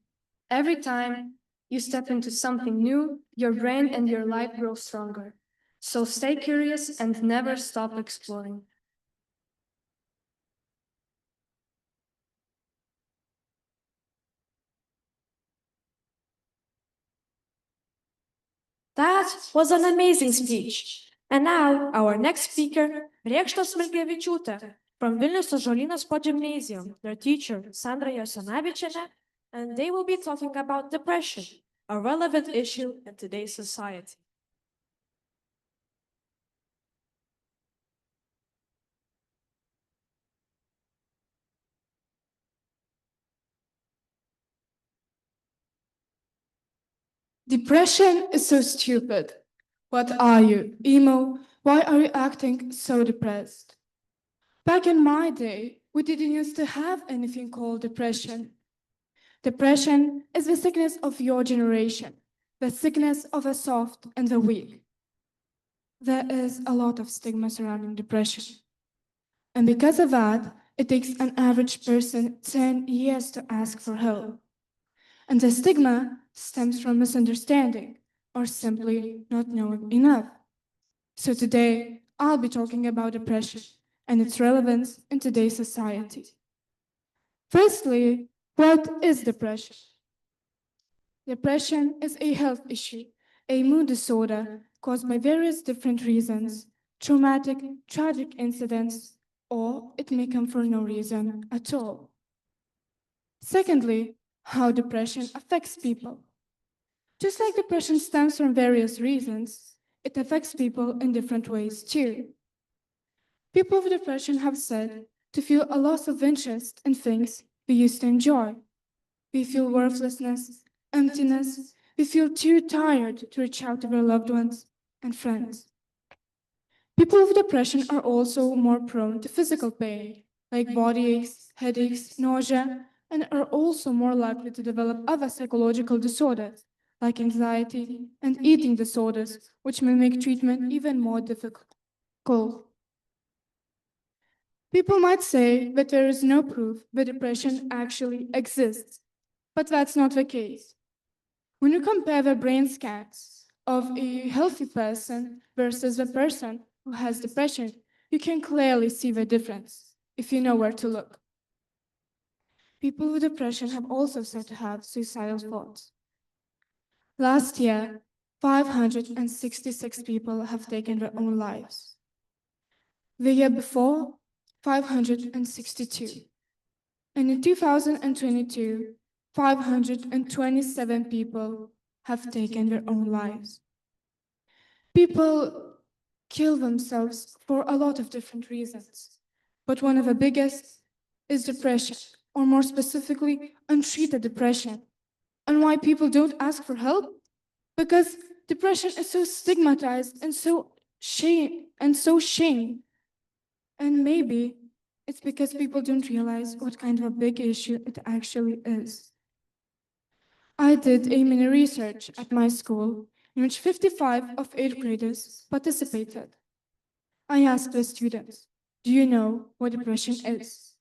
Speaker 11: Every time you step into something new, your brain and your life grow stronger. So stay curious and never stop exploring.
Speaker 5: That was an amazing speech. And now, our next speaker, Rėkšta Smilgevičiūtė from Vilnius Ąžuolynas Progimnazija, their teacher, Sandra Jasinavičienė, and they will be talking about depression, a relevant issue in today's society.
Speaker 12: Depression is so stupid. What are you, emo? Why are you acting so depressed? Back in my day, we didn't used to have anything called depression. Depression is the sickness of your generation, the sickness of the soft and the weak. There is a lot of stigma surrounding depression. And because of that, it takes an average person 10 years to ask for help. And the stigma stems from misunderstanding or simply not knowing enough. So today, I'll be talking about depression and its relevance in today's society. Firstly, what is depression? Depression is a health issue, a mood disorder caused by various different reasons, traumatic, tragic incidents, or it may come for no reason at all. Secondly, how depression affects people. Just like depression stems from various reasons, it affects people in different ways too. People with depression have said to feel a loss of interest in things we used to enjoy. We feel worthlessness, emptiness, we feel too tired to reach out to their loved ones and friends. People with depression are also more prone to physical pain, like body aches, headaches, nausea, and are also more likely to develop other psychological disorders, like anxiety and eating disorders, which may make treatment even more difficult. People might say that there is no proof that depression actually exists, but that's not the case. When you compare the brain scans of a healthy person versus a person who has depression, you can clearly see the difference if you know where to look. People with depression have also said to have suicidal thoughts. Last year, 566 people have taken their own lives. The year before, 562. And in 2022, 527 people have taken their own lives. People kill themselves for a lot of different reasons, but one of the biggest is depression, or more specifically, untreated depression. And why people don't ask for help? Because depression is so stigmatized and so shame. And maybe it's because people don't realize what kind of a big issue it actually is. I did a mini research at my school in which 55 of 8th graders participated. I asked the students, do you know what depression is?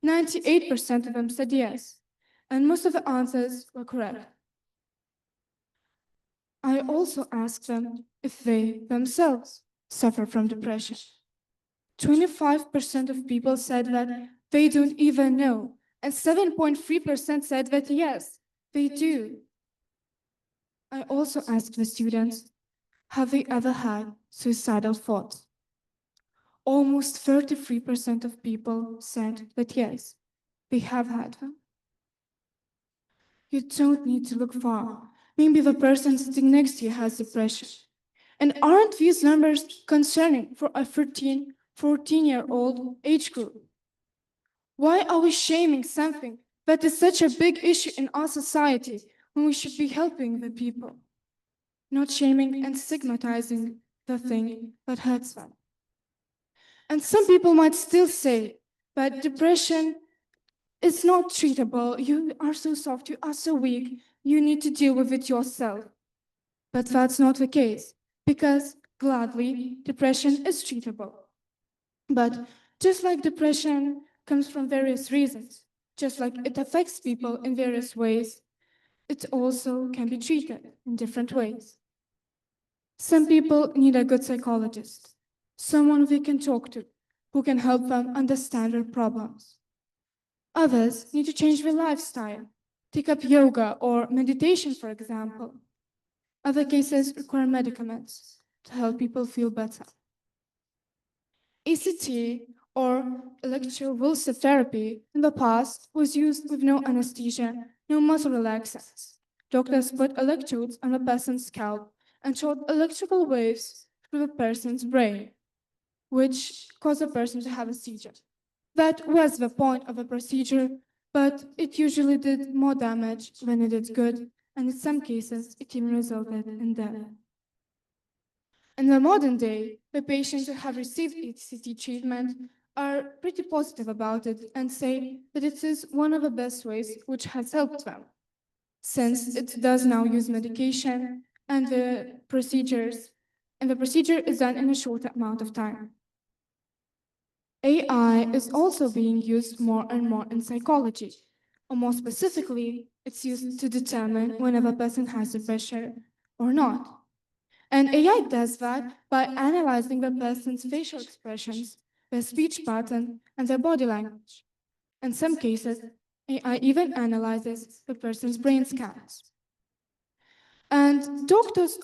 Speaker 12: 98% of them said yes, and most of the answers were correct. I also asked them if they themselves suffer from depression. 25% of people said that they don't even know, and 7.3% said that yes, they do. I also asked the students, have they ever had suicidal thoughts? Almost 33% of people said that yes, they have had them. You don't need to look far. Maybe the person sitting next to you has depression. And aren't these numbers concerning for a 14-year-old age group? Why are we shaming something that is such a big issue in our society when we should be helping the people? Not shaming and stigmatizing the thing that hurts them. And some people might still say that depression is not treatable. You are so soft, you are so weak, you need to deal with it yourself. But that's not the case, because gladly, depression is treatable. But just like depression comes from various reasons, just like it affects people in various ways, it also can be treated in different ways. Some people need a good psychologist, someone they can talk to, who can help them understand their problems. Others need to change their lifestyle, take up yoga or meditation, for example. Other cases require medicaments to help people feel better. ECT, or electrovulsive therapy, in the past was used with no anesthesia, no muscle relaxants. Doctors put electrodes on a person's scalp and shot electrical waves through the person's brain, which caused the person to have a seizure. That was the point of the procedure, but it usually did more damage than it did good, and in some cases, it even resulted in death. In the modern day, the patients who have received ECT treatment are pretty positive about it and say that it is one of the best ways which has helped them, since it does now use medication and the procedure is done in a short amount of time. AI is also being used more and more in psychology, or more specifically, it's used to determine whether a person has depression or not. And AI does that by analyzing the person's facial expressions, their speech pattern, and their body language. In some cases, AI even analyzes the person's brain scans. And doctors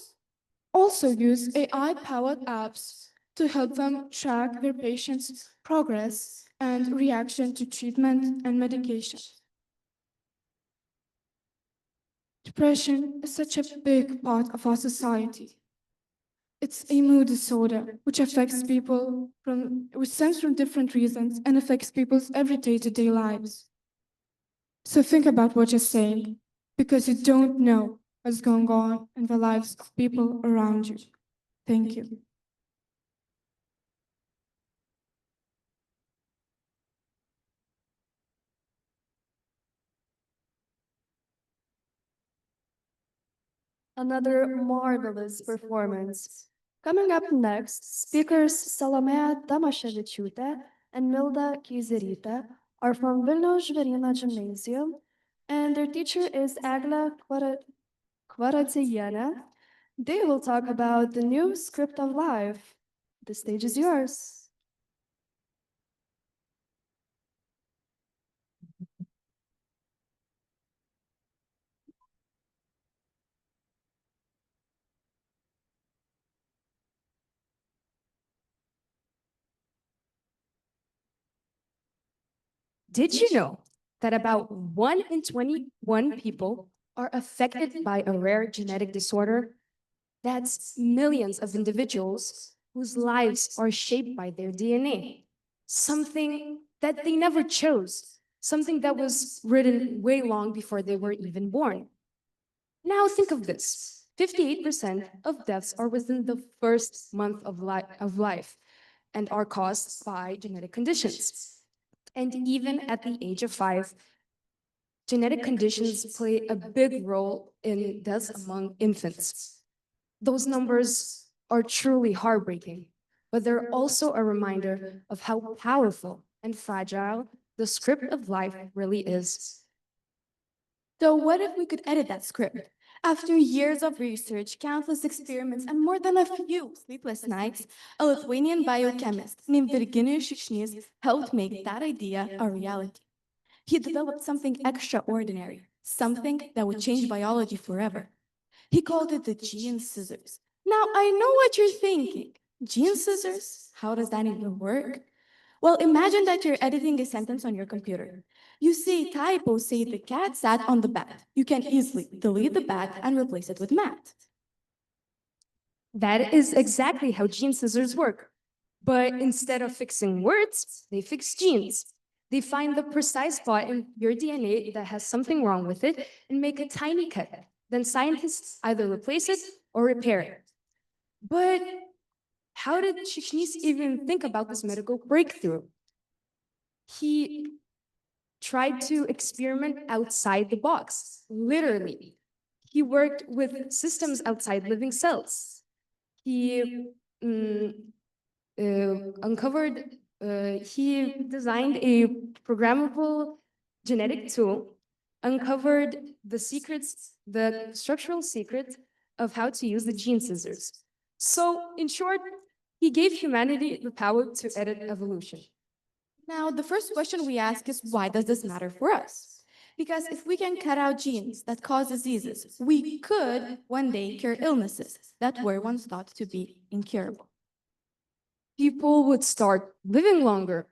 Speaker 12: also use AI-powered apps to help them track their patients' progress and reaction to treatment and medication. Depression is such a big part of our society. It's a mood disorder which affects people which stems from different reasons and affects people's everyday to-day lives. So think about what you're saying, because you don't know what's going on in the lives of people around you. Thank you.
Speaker 4: Another marvelous performance. Coming up next, speakers Salomea Damashevičiūtė and Milda Keizerytė are from Vilniaus Ąžuolyno Gymnasium, and their teacher is Eglė Kvaraciejienė. They will talk about the new script of life. The stage is yours.
Speaker 6: Did you know that about 1 in 21 people are affected by a rare genetic disorder? That's millions of individuals whose lives are shaped by their DNA. Something that they never chose, something that was written way long before they were even born. Now think of this. 58% of deaths are within the first month of life and are caused by genetic conditions. And even at the age of 5,
Speaker 13: genetic conditions play a big role in deaths among infants. Those numbers are truly heartbreaking, but they're also a reminder of how powerful and fragile the script of life really is.
Speaker 8: So what if we could edit that script? After years of research, countless experiments, and more than a few sleepless nights, a Lithuanian biochemist named Virginijus Šikšnys helped make that idea a reality. He developed something extraordinary, something that would change biology forever. He called it the gene scissors. Now, I know what you're thinking. Gene scissors? How does that even work? Well, imagine that you're editing a sentence on your computer. You see a typo, say the cat sat on the bat. You can easily delete the bat and replace it with Matt.
Speaker 13: That is exactly how gene scissors work. But instead of fixing words, they fix genes. They find the precise spot in your DNA that has something wrong with it and make a tiny cut. Then scientists either replace it or repair it. But how did Shikshnis even think about this medical breakthrough? He tried to experiment outside the box, literally. He worked with systems outside living cells. He he designed a programmable genetic tool, uncovered the secrets, the structural secret of how to use the gene scissors. So, in short, he gave humanity the power to edit evolution.
Speaker 8: Now, the first question we ask is, why does this matter for us? Because if we can cut out genes that cause diseases, we could one day cure illnesses that were once thought to be incurable.
Speaker 13: People would start living longer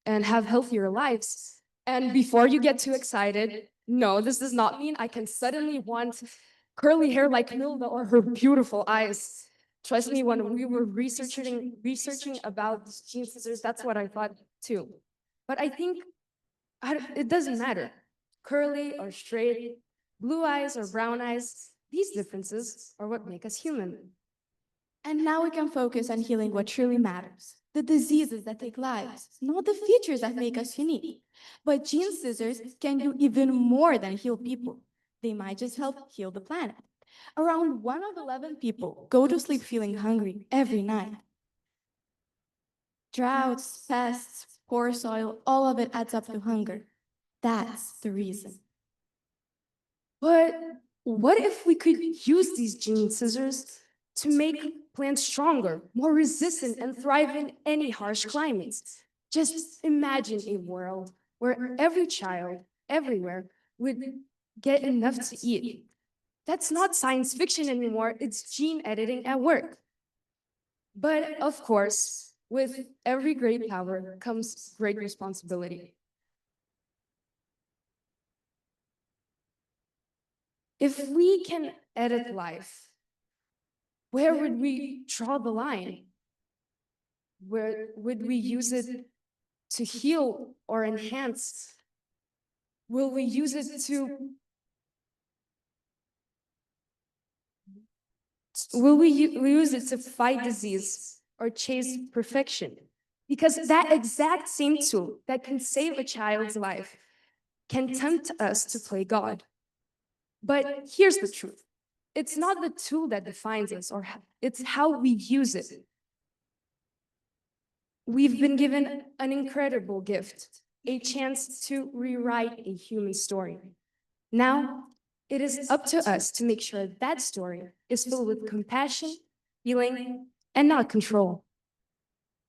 Speaker 13: and have healthier lives. And before you get too excited, no, this does not mean I can suddenly want curly hair like Milda or her beautiful eyes. Trust me, when we were researching about these gene scissors, that's what I thought too. But I think it doesn't matter. Curly or straight, blue eyes or brown eyes, these differences are what make us human.
Speaker 8: And now we can focus on healing what truly matters, the diseases that take lives, not the features that make us unique. But gene scissors can do even more than heal people. They might just help heal the planet. Around 1 of 11 people go to sleep feeling hungry every night. Droughts, pests, poor soil, all of it adds up to hunger. That's the reason.
Speaker 13: But what if we could use these gene scissors to make plants stronger, more resistant, and thrive in any harsh climates? Just imagine a world where every child, everywhere, would get enough to eat. That's not science fiction anymore, it's gene editing at work. But of course, with every great power comes great responsibility. If we can edit life, where would we draw the line? Where would we use it to heal or enhance? Will we use it to use it to fight disease or chase perfection? Because that exact same tool that can save a child's life can tempt us to play God. But here's the truth. It's not the tool that defines us, it's how we use it. We've been given an incredible gift, a chance to rewrite a human story. Now, it is up to us to make sure that story is filled with compassion, healing, and not control.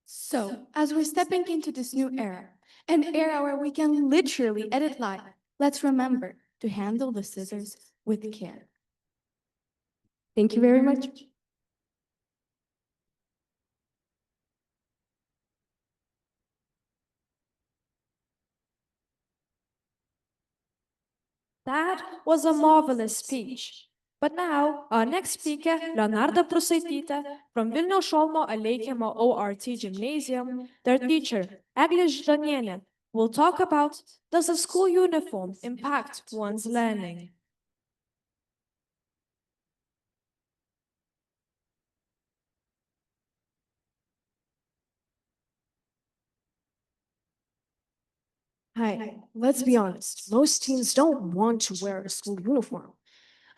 Speaker 8: So, as we're stepping into this new era, an era where we can literally edit life, let's remember to handle the scissors with care.
Speaker 13: Thank you very much.
Speaker 5: That was a marvelous speech. But now, our next speaker, Leonarda Prusaitytė from Vilniaus Šolmo Aleikimo ORT Gymnasium, their teacher, Eglė Ždanienė, will talk about, does a school uniform impact one's learning?
Speaker 14: Hi, let's be honest. Most teens don't want to wear a school uniform.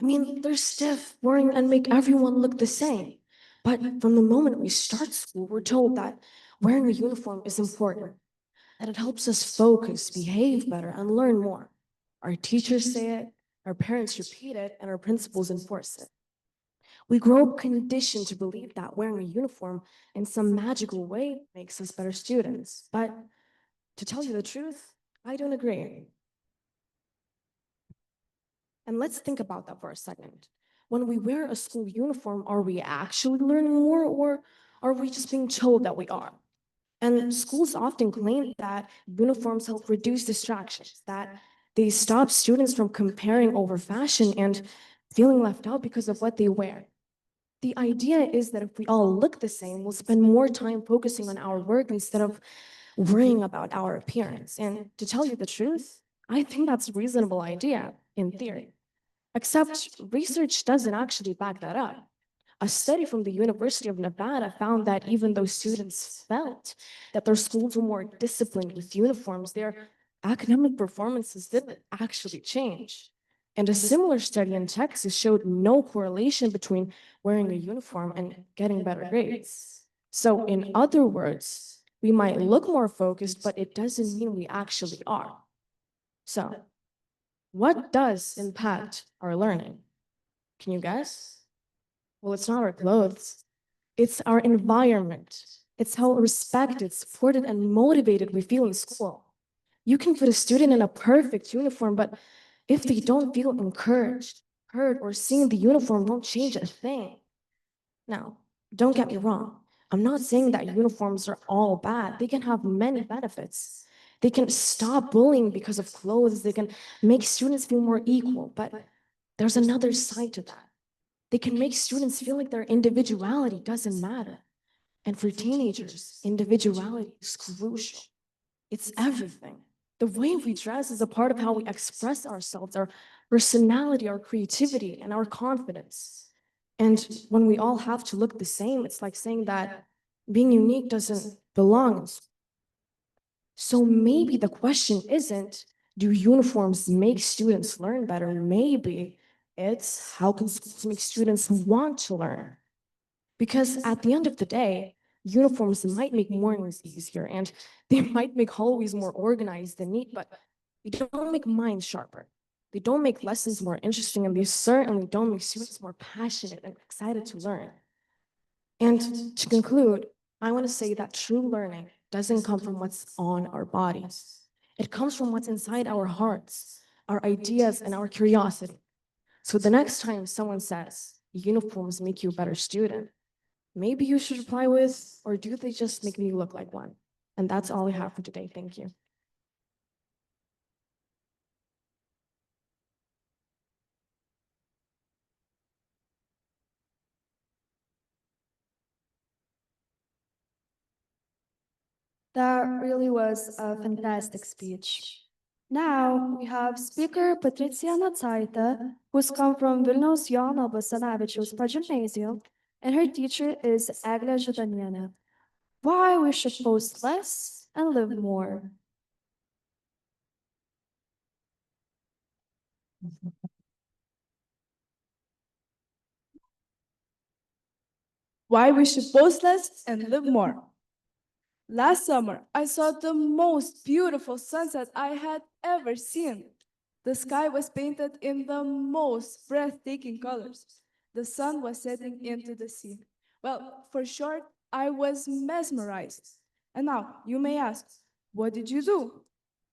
Speaker 14: I mean, they're stiff, boring, and make everyone look the same. But from the moment we start school, we're told that wearing a uniform is important, that it helps us focus, behave better, and learn more. Our teachers say it, our parents repeat it, and our principals enforce it. We grow up conditioned to believe that wearing a uniform in some magical way makes us better students. But to tell you the truth, I don't agree. And let's think about that for a second. When we wear a school uniform, are we actually learning more, or are we just being told that we are? And schools often claim that uniforms help reduce distractions, that they stop students from comparing over fashion and feeling left out because of what they wear. The idea is that if we all look the same, we'll spend more time focusing on our work instead of worrying about our appearance. And to tell you the truth, I think that's a reasonable idea in theory. Except research doesn't actually back that up. A study from the University of Nevada found that even though students felt that their schools were more disciplined with uniforms, their academic performances didn't actually change. And a similar study in Texas showed no correlation between wearing a uniform and getting better grades. So, in other words, we might look more focused, but it doesn't mean we actually are. So, what does impact our learning? Can you guess? Well, it's not our clothes. It's our environment. It's how respected, supported, and motivated we feel in school. You can put a student in a perfect uniform, but if they don't feel encouraged, heard, or seen, the uniform won't change a thing. Now, don't get me wrong. I'm not saying that uniforms are all bad. They can have many benefits. They can stop bullying because of clothes. They can make students feel more equal. But there's another side to that. They can make students feel like their individuality doesn't matter. And for teenagers, individuality is crucial. It's everything. The way we dress is a part of how we express ourselves, our personality, our creativity, and our confidence. And when we all have to look the same, it's like saying that being unique doesn't belong in school. So maybe the question isn't, do uniforms make students learn better? Maybe it's, how can schools make students want to learn? Because at the end of the day, uniforms might make mornings easier and they might make hallways more organized and neat, but they don't make minds sharper. They don't make lessons more interesting, and they certainly don't make students more passionate and excited to learn. And to conclude, I want to say that true learning doesn't come from what's on our bodies. It comes from what's inside our hearts, our ideas, and our curiosity. So the next time someone says, uniforms make you a better student, maybe you should reply with, or do they just make me look like one? And that's all I have for today. Thank you.
Speaker 4: That really was a fantastic speech. Now we have speaker Patricia Nacaita, who's come from Vilniaus Jono Basanavičiaus progimnazija, and her teacher is Eglė Židanienė. Why we should post less and live more.
Speaker 15: Why we should post less and live more. Last summer, I saw the most beautiful sunset I had ever seen. The sky was painted in the most breathtaking colors. The sun was setting into the sea. Well, for short, I was mesmerized. And now, you may ask, what did you do?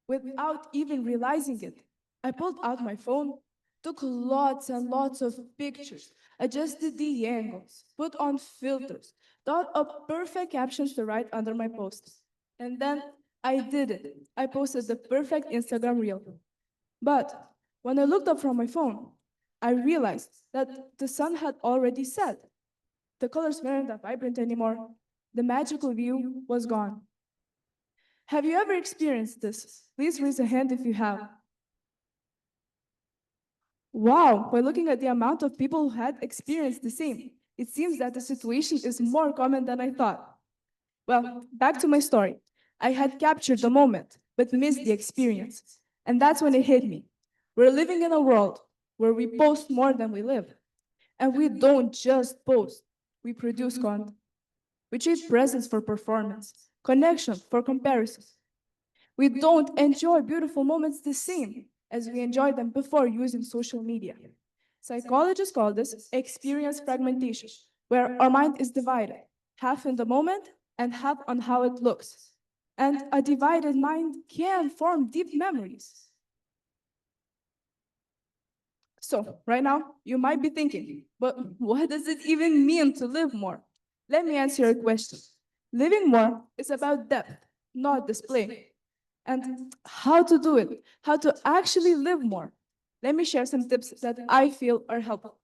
Speaker 15: Without even realizing it, I pulled out my phone, took lots and lots of pictures, adjusted the angles, put on filters, thought of perfect captions to write under my post. And then I did it. I posted the perfect Instagram reel. But when I looked up from my phone, I realized that the sun had already set. The colors weren't that vibrant anymore. The magical view was gone. Have you ever experienced this? Please raise a hand if you have. Wow, by looking at the amount of people who had experienced the same, it seems that the situation is more common than I thought. Well, back to my story. I had captured the moment, but miss the experience. And that's when it hit me. We're living in a world where we post more than we live. And we don't just post, we produce content. We trade presence for performance, connection for comparison. We don't enjoy beautiful moments the same as we enjoyed them before using social media. Psychologists call this experience fragmentation, where our mind is divided, half in the moment and half on how it looks. And a divided mind can form deep memories. So, right now, you might be thinking, but what does it even mean to live more? Let me answer your question. Living more is about depth, not display. And how to do it, how to actually live more. Let me share some tips that I feel are helpful.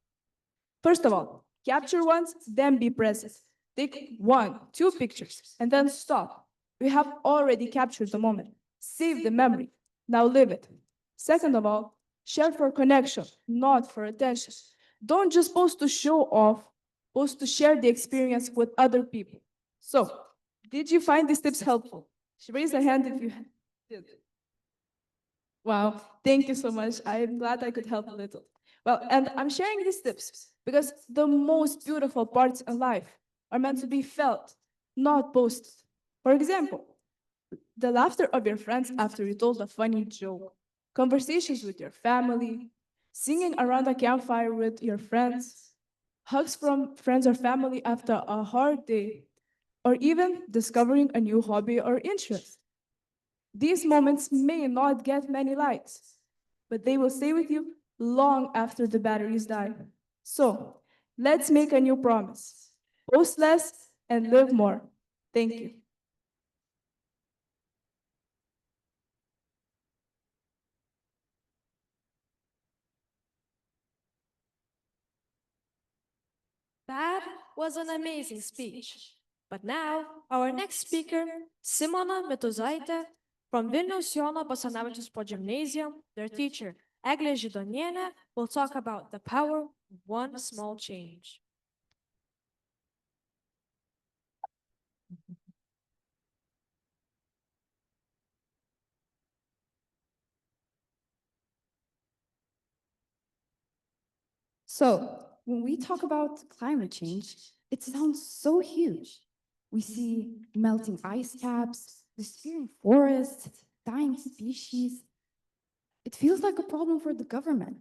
Speaker 15: First of all, capture once, then be present. Take 1, 2 pictures, and then stop. We have already captured the moment. Save the memory. Now live it. Second of all, share for connection, not for attention. Don't just post to show off, post to share the experience with other people. So, did you find these tips helpful? Raise a hand if you did. Wow, thank you so much. I'm glad I could help a little. Well, and I'm sharing these tips because the most beautiful parts in life are meant to be felt, not posted. For example, the laughter of your friends after you told a funny joke, conversations with your family, singing around a campfire with your friends, hugs from friends or family after a hard day, or even discovering a new hobby or interest. These moments may not get many likes, but they will stay with you long after the batteries die. So, let's make a new promise. Post less and live more. Thank you.
Speaker 5: That was an amazing speech. But now, our next speaker, Simona Mituzaitė from Vilniaus Jono Basanavičiaus Progimnazija, their teacher, Eglė Židonienė, will talk about the power of one small change.
Speaker 16: So, when we talk about climate change, it sounds so huge. We see melting ice caps, disappearing forests, dying species. It feels like a problem for the government,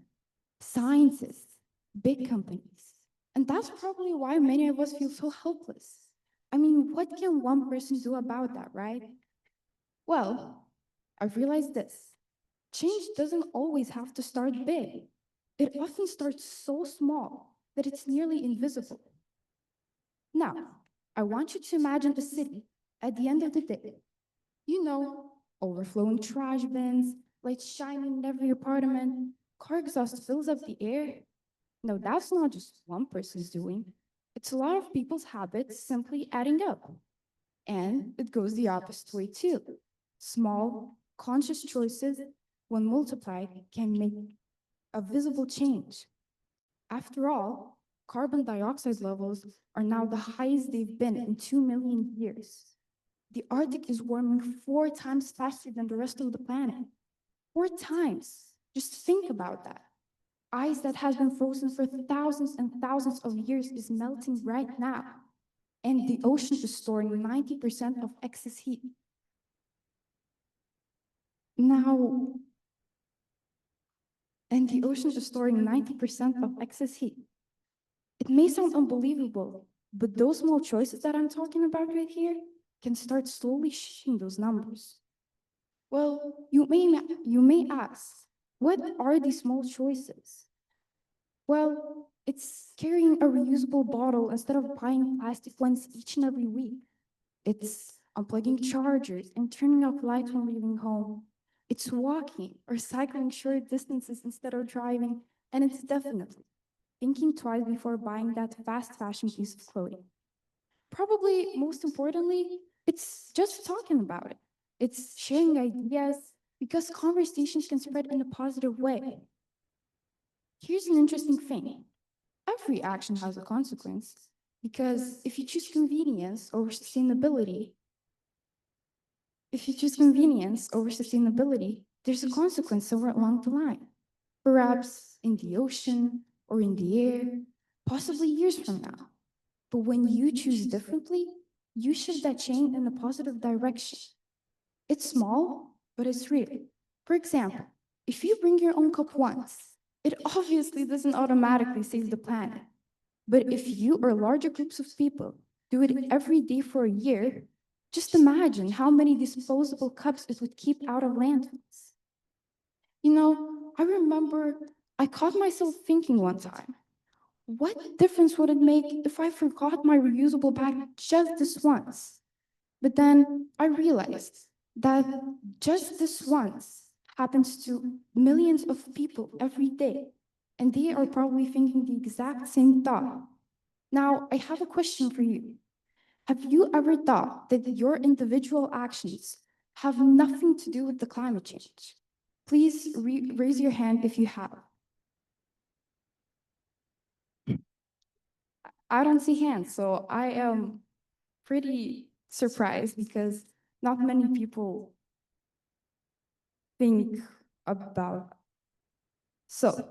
Speaker 16: scientists, big companies. And that's probably why many of us feel so helpless. I mean, what can one person do about that, right? Well, I've realized this. Change doesn't always have to start big. It often starts so small that it's nearly invisible. Now, I want you to imagine a city at the end of the day. You know, overflowing trash bins, lights shining in every apartment, car exhaust fills up the air. No, that's not just one person's doing. It's a lot of people's habits simply adding up. And it goes the opposite way too. Small, conscious choices, when multiplied, can make a visible change. After all, carbon dioxide levels are now the highest they've been in 2 million years. The Arctic is warming 4 times faster than the rest of the planet. 4 times. Just think about that. Ice that has been frozen for thousands and thousands of years is melting right now. And the ocean is storing 90% of excess heat. And the ocean is storing 90% of excess heat. It may sound unbelievable, but those small choices that I'm talking about right here can start slowly shifting those numbers. Well, you may ask, what are these small choices? Well, it's carrying a reusable bottle instead of buying plastic ones each and every week. It's unplugging chargers and turning off lights when leaving home. It's walking or cycling short distances instead of driving, and it's definitely thinking twice before buying that fast fashion piece of clothing. Probably most importantly, it's just talking about it. It's sharing ideas because conversations can spread in a positive way. Here's an interesting thing. Every action has a consequence because if you choose convenience over sustainability, If you choose convenience over sustainability, there's a consequence somewhere along the line. Perhaps in the ocean or in the air, possibly years from now. But when you choose differently, you shift that chain in a positive direction. It's small, but it's real. For example, if you bring your own cup once, it obviously doesn't automatically save the planet. But if you or larger groups of people do it every day for a year, just imagine how many disposable cups it would keep out of landfills. You know, I remember I caught myself thinking one time, what difference would it make if I forgot my reusable bag just this once? But then I realized that just this once happens to millions of people every day, and they are probably thinking the exact same thought. Now, I have a question for you. Have you ever thought that your individual actions have nothing to do with the climate change? Please raise your hand if you have. I don't see hands, so I am pretty surprised because not many people think about. So,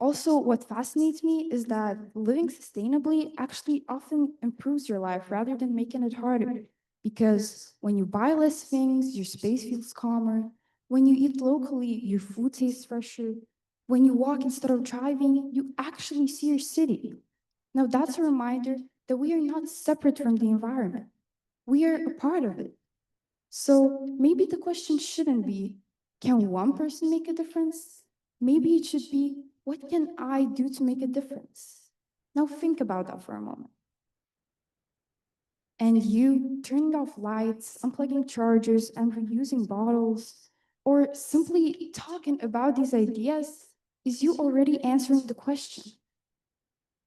Speaker 16: also, what fascinates me is that living sustainably actually often improves your life rather than making it harder. Because when you buy less things, your space feels calmer. When you eat locally, your food tastes fresher. When you walk instead of driving, you actually see your city. Now, that's a reminder that we are not separate from the environment. We are a part of it. So maybe the question shouldn't be, can one person make a difference? Maybe it should be, what can I do to make a difference? Now think about that for a moment. And you turning off lights, unplugging chargers, and reusing bottles, or simply talking about these ideas, is you already answering the question.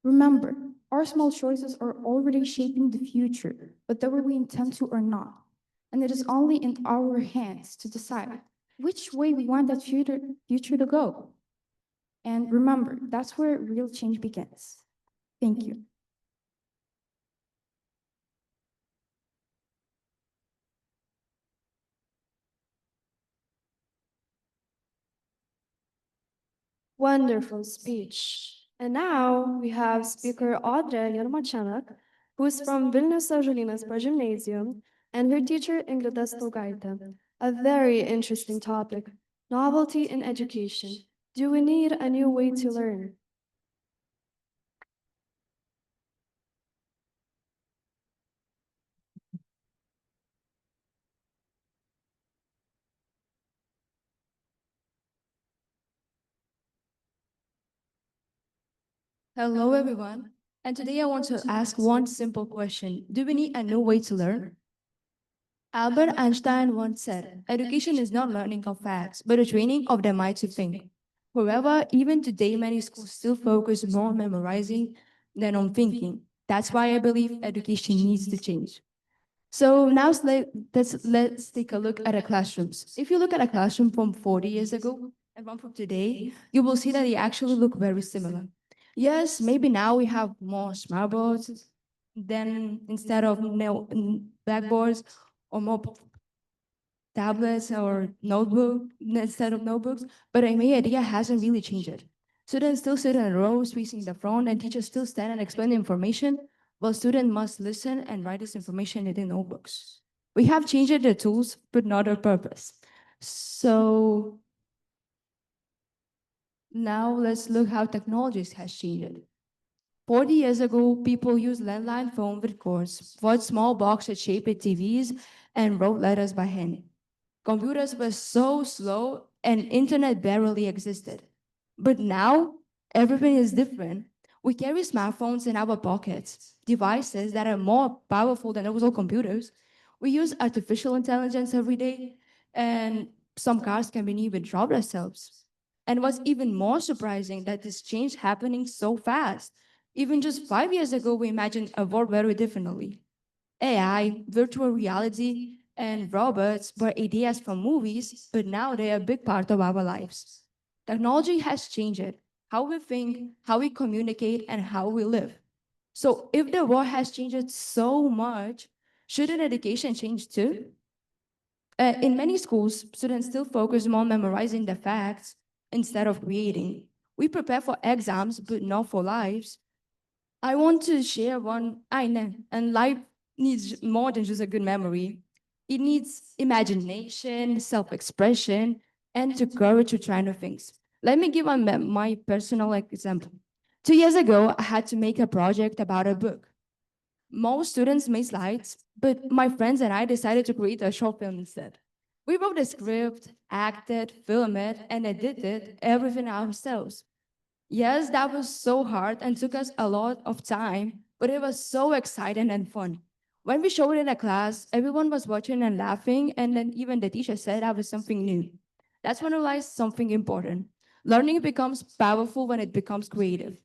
Speaker 16: Remember, our small choices are already shaping the future, whether we intend to or not. And it is only in our hands to decide which way we want that future to go. And remember, that's where real change begins. Thank you.
Speaker 4: Wonderful speech. And now we have speaker Audrey Yarmachanak, who's from Vilnius Ąžuolynas Progymnasium, and her teacher Ingrida Staugaitė. A very interesting topic, novelty in education. Do we need a new way to learn?
Speaker 17: Hello, everyone. And today I want to ask one simple question. Do we need a new way to learn? Albert Einstein once said, education is not learning of facts, but a training of the mind to think. However, even today, many schools still focus more on memorizing than on thinking. That's why I believe education needs to change. So now let's take a look at our classrooms. If you look at a classroom from 40 years ago and one from today, you will see that they actually look very similar. Yes, maybe now we have more smart boards than instead of blackboards or more tablets or notebook instead of notebooks, but the main idea hasn't really changed. Students still sit in rows facing the front and teachers still stand and explain the information, while students must listen and write this information in the notebooks. We have changed the tools, but not their purpose. So now let's look how technology has changed. 40 years ago, people used landline phone with cords, bought small box-shaped TVs, and wrote letters by hand. Computers were so slow and internet barely existed. But now, everything is different. We carry smartphones in our pockets, devices that are more powerful than those old computers. We use artificial intelligence every day, and some cars can even drive themselves. And what's even more surprising that this change happening so fast. Even just 5 years ago, we imagined a world very differently. AI, virtual reality, and robots were ideas from movies, but now they are a big part of our lives. Technology has changed how we think, how we communicate, and how we live. So if the world has changed so much, shouldn't education change too? In many schools, students still focus more on memorizing the facts instead of creating. We prepare for exams, but not for lives. I want to share one. I know, and life needs more than just a good memory. It needs imagination, self-expression, and the courage to try new things. Let me give my personal example. 2 years ago, I had to make a project about a book. Most students made slides, but my friends and I decided to create a short film instead. We wrote the script, acted, filmed it, and edited everything ourselves. Yes, that was so hard and took us a lot of time, but it was so exciting and fun. When we showed it in a class, everyone was watching and laughing, and then even the teacher said that was something new. That's when I realized something important. Learning becomes powerful when it becomes creative.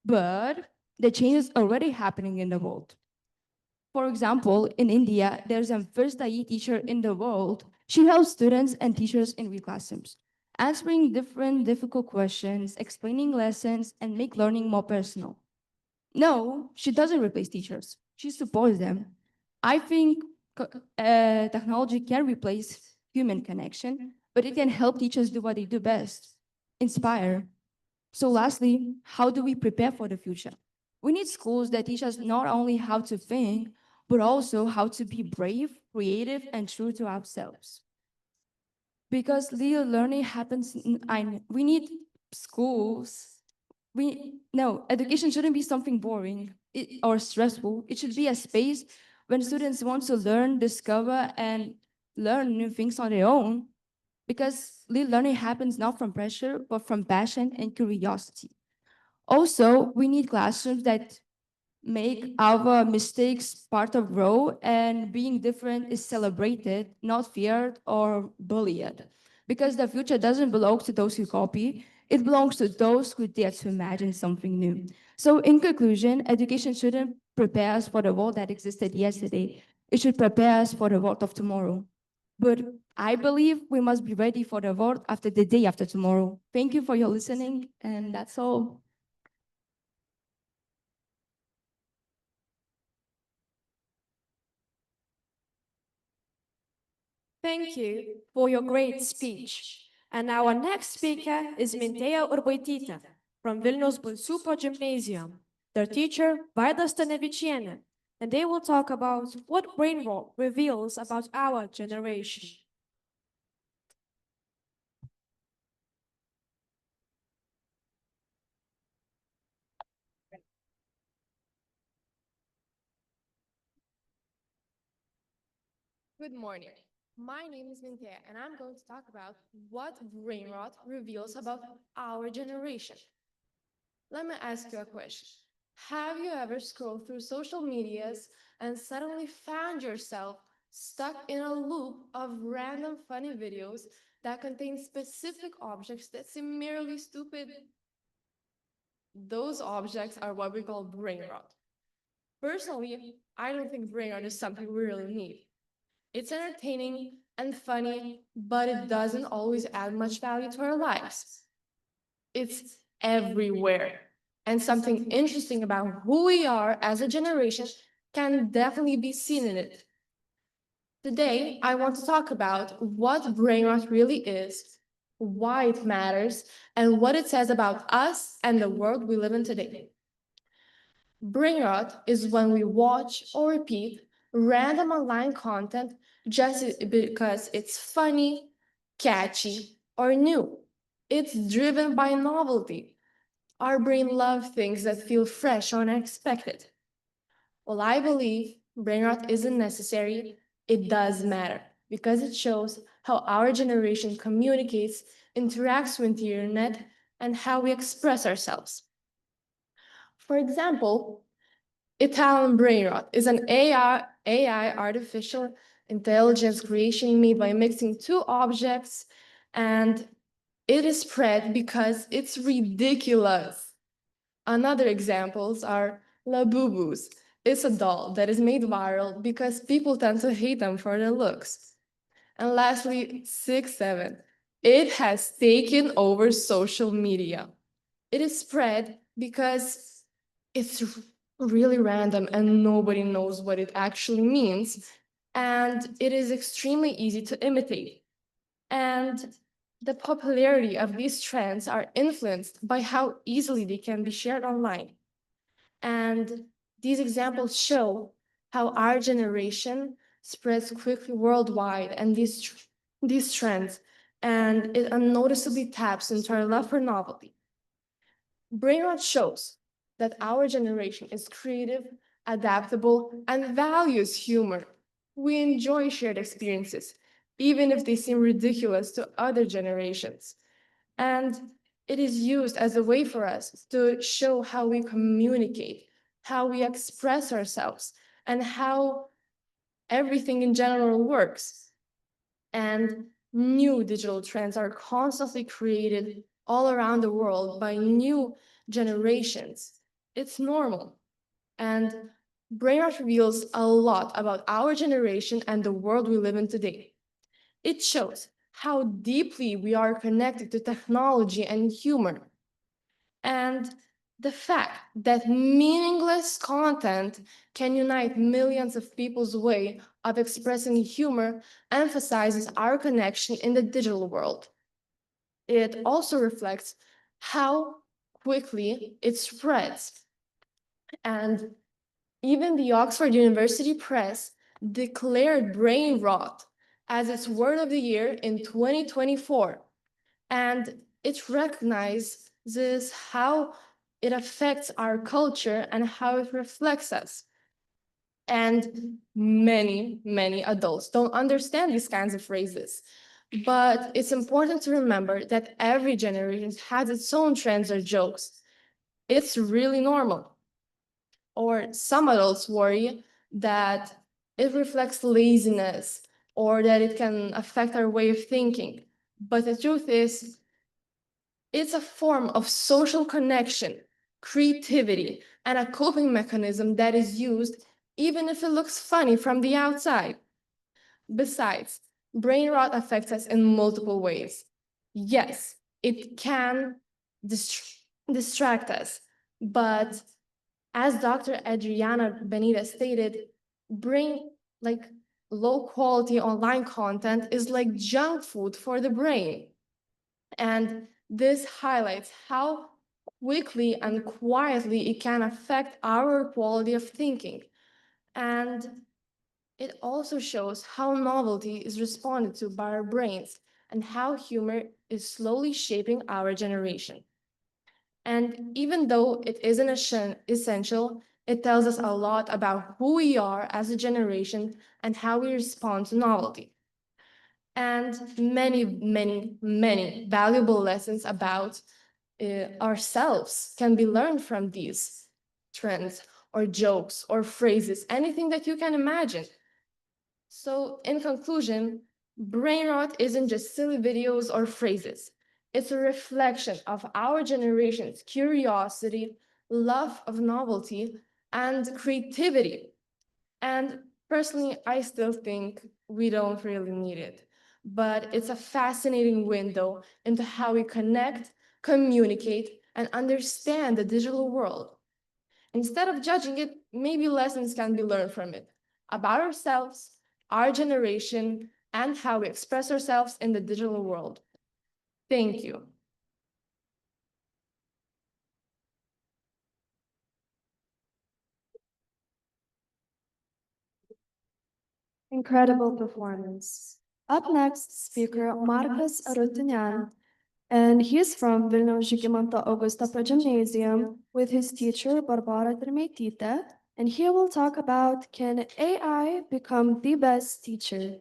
Speaker 17: But the change is already happening in the world. For example, in India, there's a first IE teacher in the world. She helps students and teachers in real classrooms, answering different difficult questions, explaining lessons, and make learning more personal. No, she doesn't replace teachers. She supports them. I think technology can replace human connection, but it can help teachers do what they do best, inspire. So lastly, how do we prepare for the future? We need schools that teach us not only how to think, but also how to be brave, creative, and true to ourselves. Because real learning happens, we need schools. No, education shouldn't be something boring or stressful. It should be a space when students want to learn, discover, and learn new things on their own. Because real learning happens not from pressure, but from passion and curiosity. Also, we need classrooms that make our mistakes part of growth, and being different is celebrated, not feared or bullied. Because the future doesn't belong to those who copy, it belongs to those who dare to imagine something new. So in conclusion, education shouldn't prepare us for the world that existed yesterday. It should prepare us for the world of tomorrow. But I believe we must be ready for the world after the day after tomorrow. Thank you for your listening, and that's all.
Speaker 5: Thank you for your great speech. And our next speaker is Minteja Urbaitytė from Vilnius Balsių Gymnasium. Their teacher, Vaida Stanevičienė, and they will talk about what brain rot reveals about our generation.
Speaker 18: Good morning. My name is Mintea, and I'm going to talk about what brain rot reveals about our generation. Let me ask you a question. Have you ever scrolled through social medias and suddenly found yourself stuck in a loop of random funny videos that contain specific objects that seem merely stupid? Those objects are what we call brain rot. Personally, I don't think brain rot is something we really need. It's entertaining and funny, but it doesn't always add much value to our lives. It's everywhere. And something interesting about who we are as a generation can definitely be seen in it. Today, I want to talk about what brain rot really is, why it matters, and what it says about us and the world we live in today. Brain rot is when we watch or repeat random online content just because it's funny, catchy, or new. It's driven by novelty. Our brain loves things that feel fresh or unexpected. Well, I believe brain rot isn't necessary. It does matter because it shows how our generation communicates, interacts with the internet, and how we express ourselves. For example, Italian brain rot is an AI artificial intelligence creation made by mixing two objects, and it is spread because it's ridiculous. Another examples are Labubus. It's a doll that is made viral because people tend to hate them for their looks. And lastly, 6-7. It has taken over social media. It is spread because it's really random and nobody knows what it actually means.
Speaker 10: and it is extremely easy to imitate. And the popularity of these trends are influenced by how easily they can be shared online. And these examples show how our generation spreads quickly worldwide and these trends, and it unnoticeably taps into our love for novelty. Brainrot shows that our generation is creative, adaptable, and values humor. We enjoy shared experiences, even if they seem ridiculous to other generations. And it is used as a way for us to show how we communicate, how we express ourselves, and how everything in general works. And new digital trends are constantly created all around the world by new generations. It's normal. And Brainrot reveals a lot about our generation and the world we live in today. It shows how deeply we are connected to technology and humor. And the fact that meaningless content can unite millions of people's way of expressing humor emphasizes our connection in the digital world. It also reflects how quickly it spreads. And even the Oxford University Press declared brain rot as its word of the year in 2024. And it recognizes how it affects our culture and how it reflects us. And many adults don't understand these kinds of phrases. But it's important to remember that every generation has its own trends or jokes. It's really normal. Or some adults worry that it reflects laziness or that it can affect our way of thinking. But the truth is, it's a form of social connection, creativity, and a coping mechanism that is used even if it looks funny from the outside. Besides, brain rot affects us in multiple ways. Yes, it can distract us, but as Dr. Adriana Benita stated, brain like low quality online content is like junk food for the brain. And this highlights how quickly and quietly it can affect our quality of thinking. And it also shows how novelty is responded to by our brains and how humor is slowly shaping our generation. And even though it isn't essential, it tells us a lot about who we are as a generation and how we respond to novelty. And many valuable lessons about ourselves can be learned from these trends or jokes or phrases, anything that you can imagine. So, in conclusion, brain rot isn't just silly videos or phrases. It's a reflection of our generation's curiosity, love of novelty, and creativity. And personally, I still think we don't really need it. But it's a fascinating window into how we connect, communicate, and understand the digital world. Instead of judging it, maybe lessons can be learned from it about ourselves, our generation, and how we express ourselves in the digital world. Thank you.
Speaker 4: Incredible performance. Up next, speaker Markas Arutunian, and he's from Vilniaus Žygimanto Augusto Progymnasium with his teacher Barbara Dirmeitytė, and he will talk about can AI become the best teacher?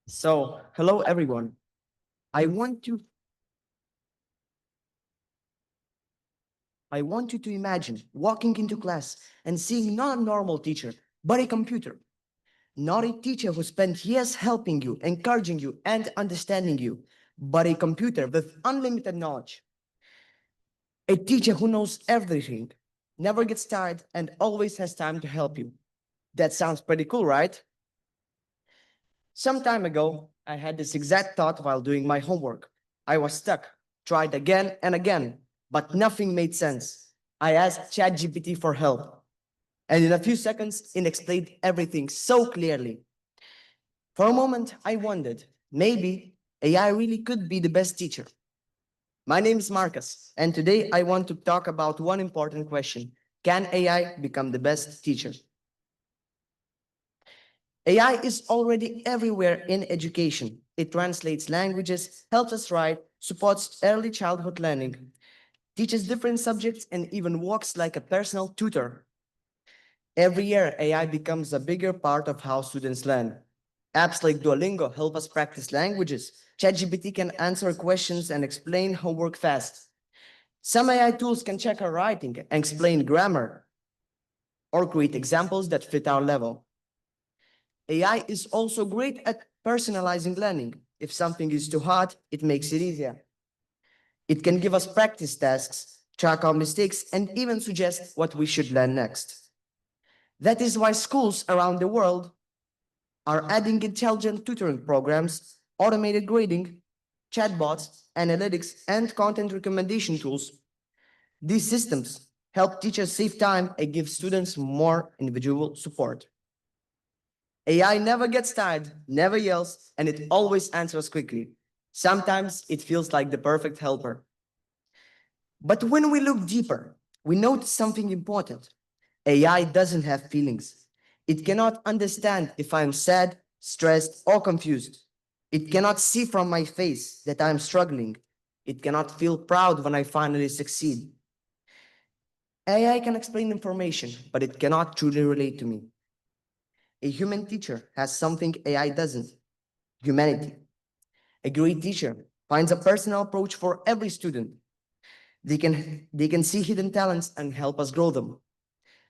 Speaker 19: So, hello everyone. I want you to imagine walking into class and seeing not a normal teacher, but a computer. Not a teacher who spent years helping you, encouraging you, and understanding you, but a computer with unlimited knowledge. A teacher who knows everything, never gets tired, and always has time to help you. That sounds pretty cool, right? Some time ago, I had this exact thought while doing my homework. I was stuck, tried again and again, but nothing made sense. I asked ChatGPT for help. And in a few seconds, it explained everything so clearly. For a moment, I wondered, maybe AI really could be the best teacher. My name is Marcus, and today I want to talk about one important question. Can AI become the best teacher? AI is already everywhere in education. It translates languages, helps us write, supports early childhood learning, teaches different subjects, and even works like a personal tutor. Every year, AI becomes a bigger part of how students learn. Apps like Duolingo help us practice languages. ChatGPT can answer questions and explain homework fast. Some AI tools can check our writing and explain grammar or create examples that fit our level. AI is also great at personalizing learning. If something is too hard, it makes it easier. It can give us practice tasks, track our mistakes, and even suggest what we should learn next. That is why schools around the world are adding intelligent tutoring programs, automated grading, chatbots, analytics, and content recommendation tools. These systems help teachers save time and give students more individual support. AI never gets tired, never yells, and it always answers quickly. Sometimes it feels like the perfect helper. But when we look deeper, we notice something important. AI doesn't have feelings. It cannot understand if I'm sad, stressed, or confused. It cannot see from my face that I'm struggling. It cannot feel proud when I finally succeed. AI can explain information, but it cannot truly relate to me. A human teacher has something AI doesn't: humanity. A great teacher finds a personal approach for every student. They can see hidden talents and help us grow them.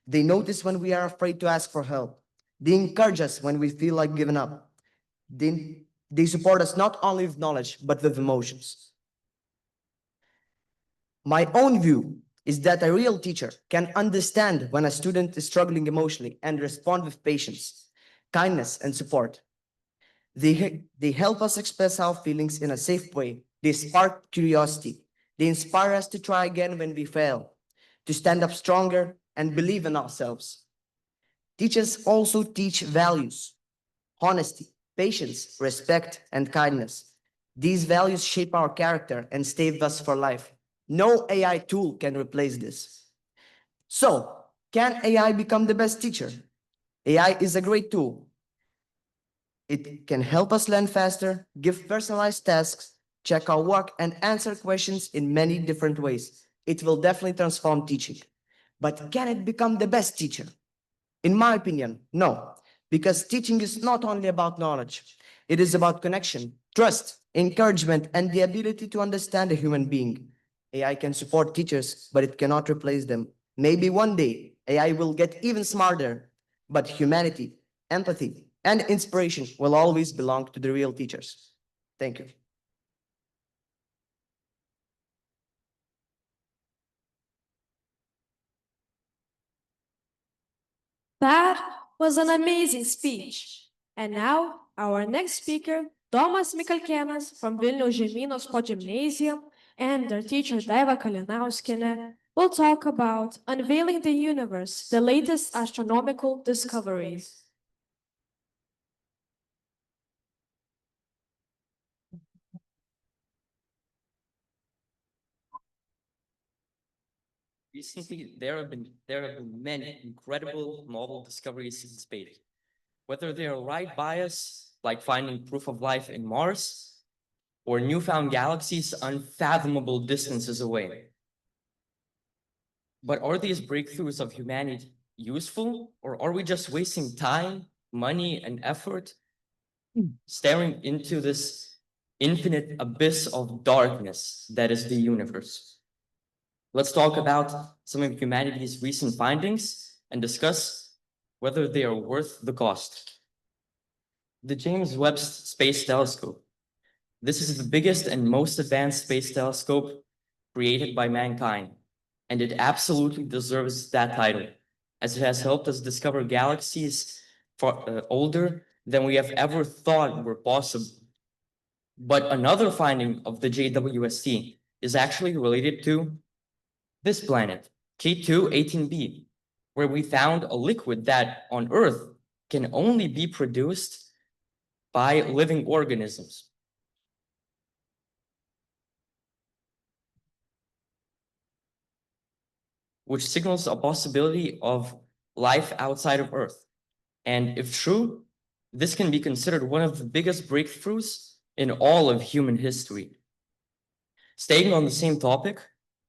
Speaker 19: They notice when we are afraid to ask for help. They encourage us when we feel like giving up. They support us not only with knowledge, but with emotions. My own view is that a real teacher can understand when a student is struggling emotionally and respond with patience, kindness, and support. They help us express our feelings in a safe way. They spark curiosity. They inspire us to try again when we fail, to stand up stronger and believe in ourselves. Teachers also teach values: honesty, patience, respect, and kindness. These values shape our character and stay with us for life. No AI tool can replace this. So, can AI become the best teacher? AI is a great tool. It can help us learn faster, give personalized tasks, check our work, and answer questions in many different ways. It will definitely transform teaching. But can it become the best teacher? In my opinion, no, because teaching is not only about knowledge. It is about connection, trust, encouragement, and the ability to understand a human being. AI can support teachers, but it cannot replace them. Maybe one day AI will get even smarter, but humanity, empathy, and inspiration will always belong to the real teachers. Thank you.
Speaker 5: That was an amazing speech. And now, our next speaker, Domas Mikalkėnas from Vilniaus Žemynos Progimnazija, and their teacher Daiva Kalinauskienė will talk about unveiling the universe, the latest astronomical discoveries.
Speaker 20: Recently, there have been many incredible novel discoveries in space. Whether they are right by us, like finding proof of life in Mars, or newfound galaxies unfathomable distances away. But are these breakthroughs of humanity useful, or are we just wasting time, money, and effort staring into this infinite abyss of darkness that is the universe? Let's talk about some of humanity's recent findings and discuss whether they are worth the cost. The James Webb Space Telescope. This is the biggest and most advanced space telescope created by mankind, and it absolutely deserves that title, as it has helped us discover galaxies far older than we have ever thought were possible. But another finding of the JWST is actually related to this planet, K2-18b, where we found a liquid that on Earth can only be produced by living organisms. Which signals a possibility of life outside of Earth. And if true, this can be considered one of the biggest breakthroughs in all of human history. Staying on the same topic,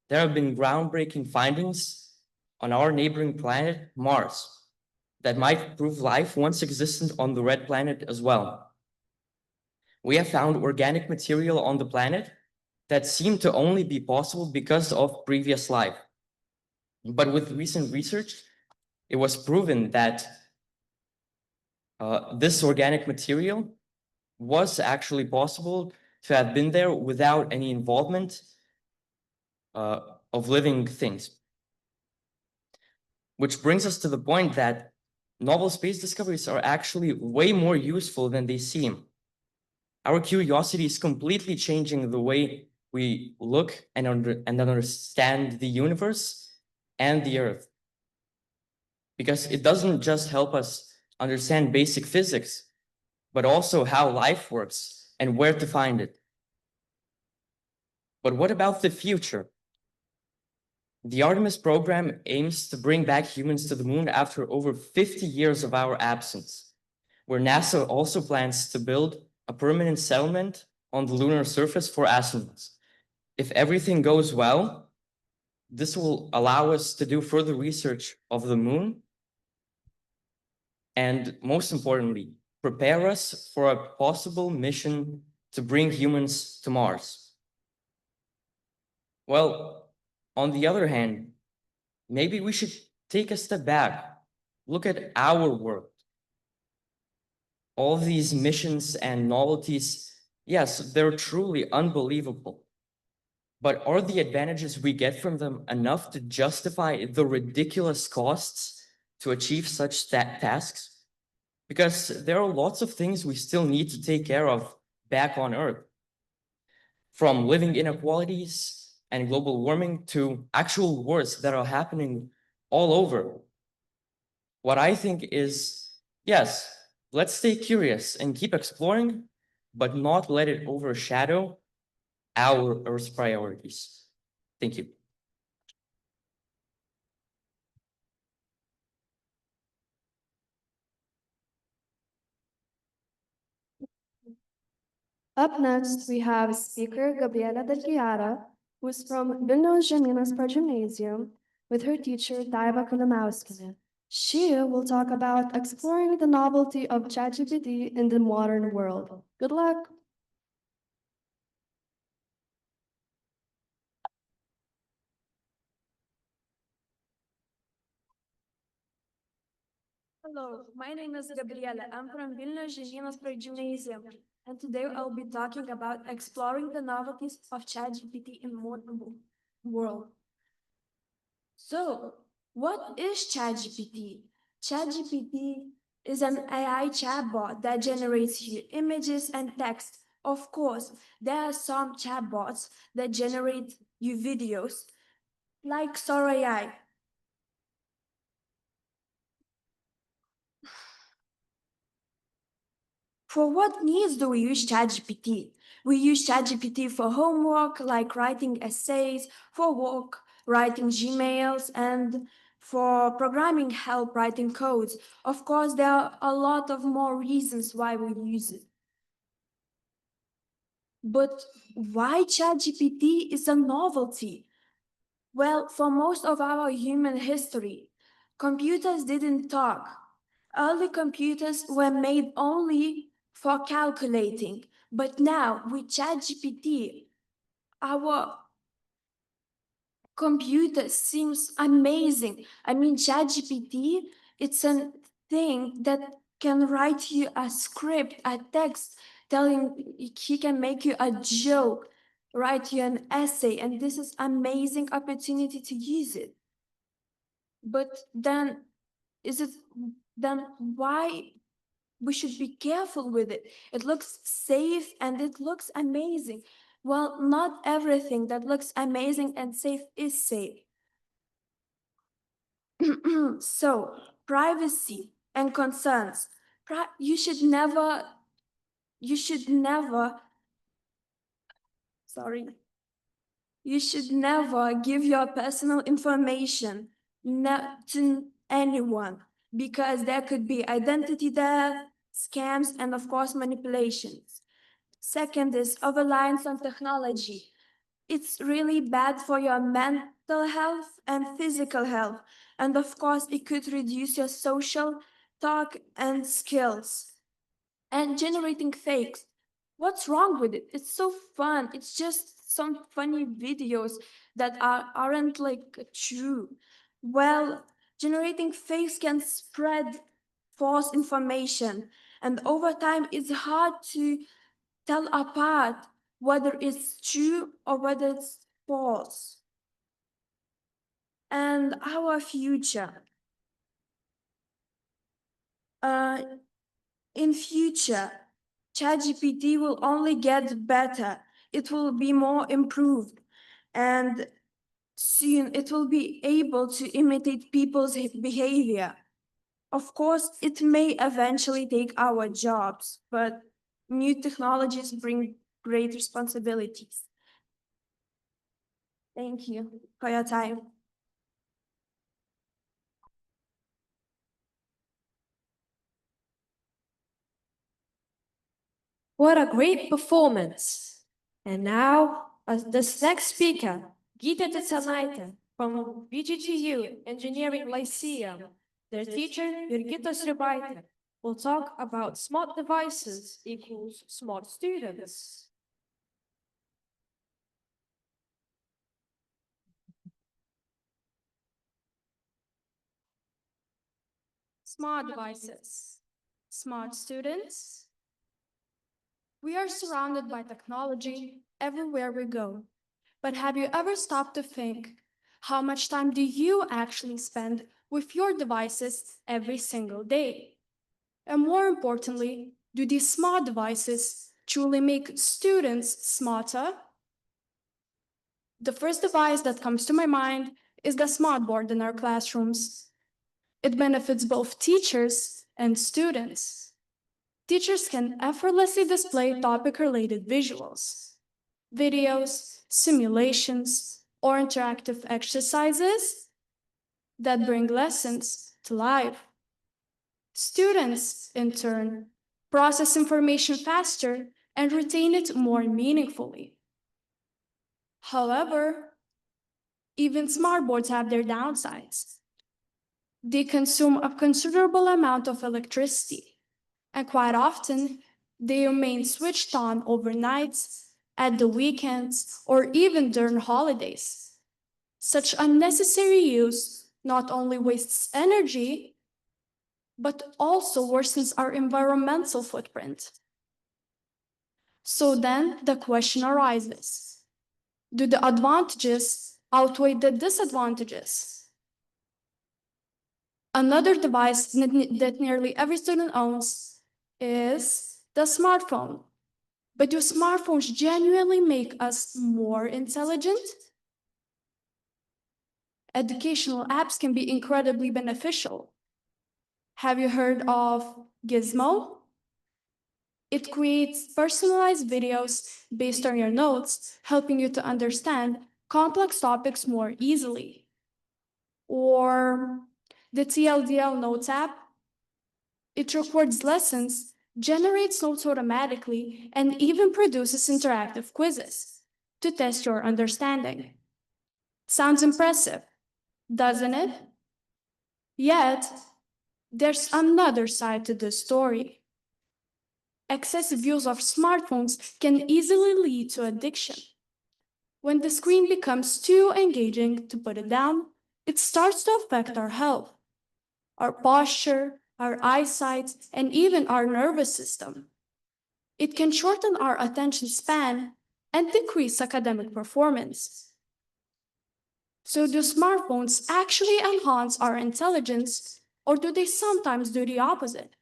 Speaker 20: there have been groundbreaking findings on our neighboring planet, Mars, that might prove life once existent on the red planet as well. We have found organic material on the planet that seemed to only be possible because of previous life. But with recent research, it was proven that this organic material was actually possible to have been there without any involvement of living things. Which brings us to the point that novel space discoveries are actually way more useful than they seem. Our curiosity is completely changing the way we look and understand the universe and the Earth. Because it doesn't just help us understand basic physics, but also how life works and where to find it. But what about the future? The Artemis program aims to bring back humans to the moon after over 50 years of our absence, where NASA also plans to build a permanent settlement on the lunar surface for astronauts. If everything goes well, this will allow us to do further research of the moon and, most importantly, prepare us for a possible mission to bring humans to Mars. Well, on the other hand, maybe we should take a step back, look at our world. All these missions and novelties, yes, they're truly unbelievable. But are the advantages we get from them enough to justify the ridiculous costs to achieve such tasks? Because there are lots of things we still need to take care of back on Earth. From living inequalities and global warming to actual wars that are happening all over. What I think is, yes, let's stay curious and keep exploring, but not let it overshadow our Earth's priorities. Thank you.
Speaker 4: Up next, we have speaker Gabriela Del Chiara, who's from Vilnius Žemynos Progymnasium, with her teacher Daiva Kalinauskienė. She will talk about exploring the novelty of ChatGPT in the modern world. Good luck!
Speaker 5: Hello, my name is Gabriela. I'm from Vilnius Žemynos Progymnasium, and today I'll be talking about exploring the novelties of ChatGPT in modern world. So, what is ChatGPT? ChatGPT is an AI chatbot that generates you images and text. Of course, there are some chatbots that generate you videos, like Sora AI. For what needs do we use ChatGPT? We use ChatGPT for homework, like writing essays, for work, writing Gmails, and for programming help writing codes. Of course, there are a lot of more reasons why we use it. But why ChatGPT is a novelty? Well, for most of our human history, computers didn't talk. Early computers were made only for calculating, but now with ChatGPT, our computer seems amazing. I mean, ChatGPT, it's a thing that can write you a script, a text, telling he can make you a joke, write you an essay, and this is amazing opportunity to use it. But then, why we should be careful with it? It looks safe and it looks amazing. Well, not everything that looks amazing and safe is safe.
Speaker 4: So, privacy and concerns. You should never, sorry, you should never give your personal information to anyone because there could be identity theft, scams, and of course, manipulations. Second is over-reliance on technology. It's really bad for your mental health and physical health. And of course, it could reduce your social talk and skills. And generating fakes. What's wrong with it? It's so fun. It's just some funny videos that aren't like true. Well, generating fakes can spread false information. And over time, it's hard to tell apart whether it's true or whether it's false. And our future. In future, ChatGPT will only get better. It will be more improved. And soon it will be able to imitate people's behavior. Of course, it may eventually take our jobs, but new technologies bring great responsibilities. Thank you for your time.
Speaker 5: What a great performance. And now, this next speaker, Gita Tetsanaite from VGTU Engineering Lyceum. Their teacher, Jurgita Sribaite, will talk about smart devices equals smart students.
Speaker 21: Smart devices, smart students. We are surrounded by technology everywhere we go. But have you ever stopped to think, how much time do you actually spend with your devices every single day? And more importantly, do these smart devices truly make students smarter? The first device that comes to my mind is the smartboard in our classrooms. It benefits both teachers and students. Teachers can effortlessly display topic-related visuals, videos, simulations, or interactive exercises that bring lessons to life. Students, in turn, process information faster and retain it more meaningfully. However, even smartboards have their downsides. They consume a considerable amount of electricity, and quite often, they remain switched on overnights, at the weekends, or even during holidays. Such unnecessary use not only wastes energy, but also worsens our environmental footprint. So then the question arises, do the advantages outweigh the disadvantages? Another device that nearly every student owns is the smartphone. But do smartphones genuinely make us more intelligent? Educational apps can be incredibly beneficial. Have you heard of Gizmo? It creates personalized videos based on your notes, helping you to understand complex topics more easily. Or the TLDL Notes app. It records lessons, generates notes automatically, and even produces interactive quizzes to test your understanding. Sounds impressive, doesn't it? Yet, there's another side to this story. Excessive use of smartphones can easily lead to addiction. When the screen becomes too engaging to put it down, it starts to affect our health, our posture, our eyesight, and even our nervous system. It can shorten our attention span and decrease academic performance. So do smartphones actually enhance our intelligence, or do they sometimes do the opposite?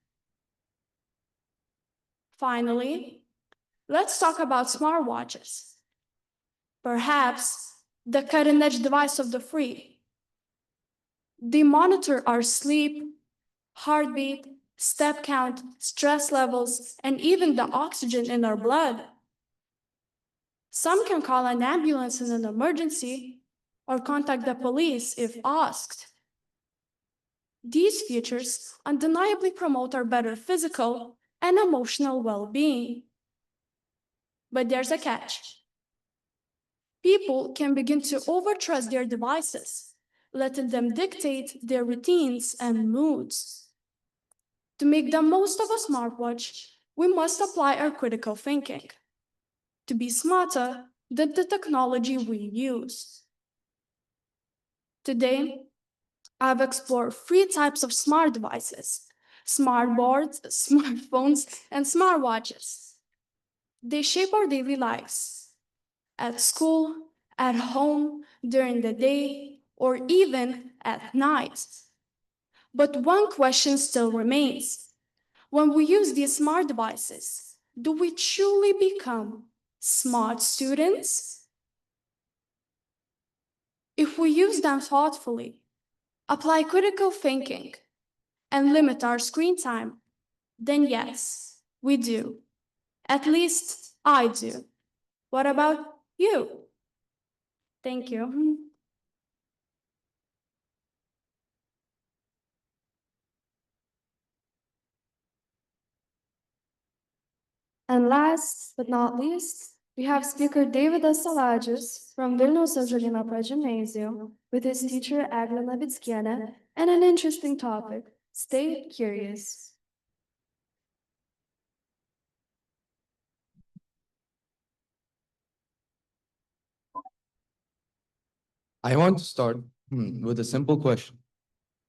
Speaker 21: Finally, let's talk about smartwatches. Perhaps the cutting-edge device of the free. They monitor our sleep, heartbeat, step count, stress levels, and even the oxygen in our blood. Some can call an ambulance in an emergency or contact the police if asked. These features undeniably promote our better physical and emotional well-being. But there's a catch. People can begin to overtrust their devices, letting them dictate their routines and moods. To make the most of a smartwatch, we must apply our critical thinking to be smarter than the technology we use. Today, I've explored 3 types of smart devices: smart boards, smartphones, and smartwatches. They shape our daily lives at school, at home, during the day, or even at night. But one question still remains. When we use these smart devices, do we truly become smart students? If we use them thoughtfully, apply critical thinking, and limit our screen time, then yes, we do. At least I do. What about you? Thank you.
Speaker 4: And last but not least, we have speaker David Assalagis from Vilnius Ąžuolyno Progimnazija with his teacher Agne Navickiene and an interesting topic: stay curious.
Speaker 1: I want to start with a simple question.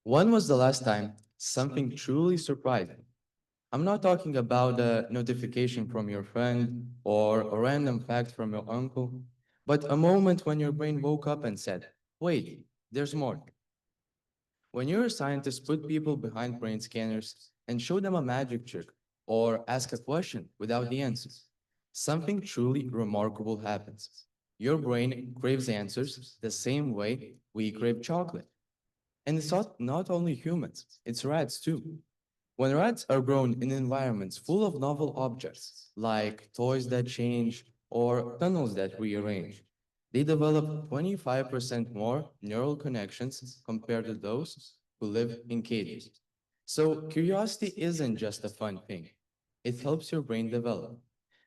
Speaker 1: When was the last time something truly surprising? I'm not talking about a notification from your friend or a random fact from your uncle, but a moment when your brain woke up and said, wait, there's more. When neuroscientists put people behind brain scanners and show them a magic trick or ask a question without the answer, something truly remarkable happens. Your brain craves answers the same way we crave chocolate. And it's not only humans, it's rats too. When rats are grown in environments full of novel objects, like toys that change or tunnels that rearrange, they develop 25% more neural connections compared to those who live in cages. So curiosity isn't just a fun thing. It helps your brain develop.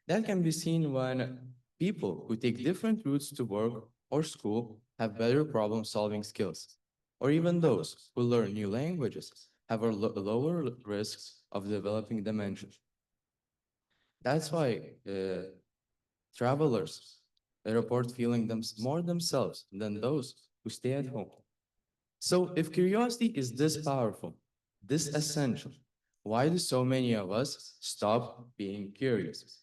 Speaker 1: That can be seen when people who take different routes to work or school have better problem-solving skills, or even those who learn new languages have a lower risk of developing dementia. That's why travelers report feeling more themselves than those who stay at home. So if curiosity is this powerful, this essential, why do so many of us stop being curious?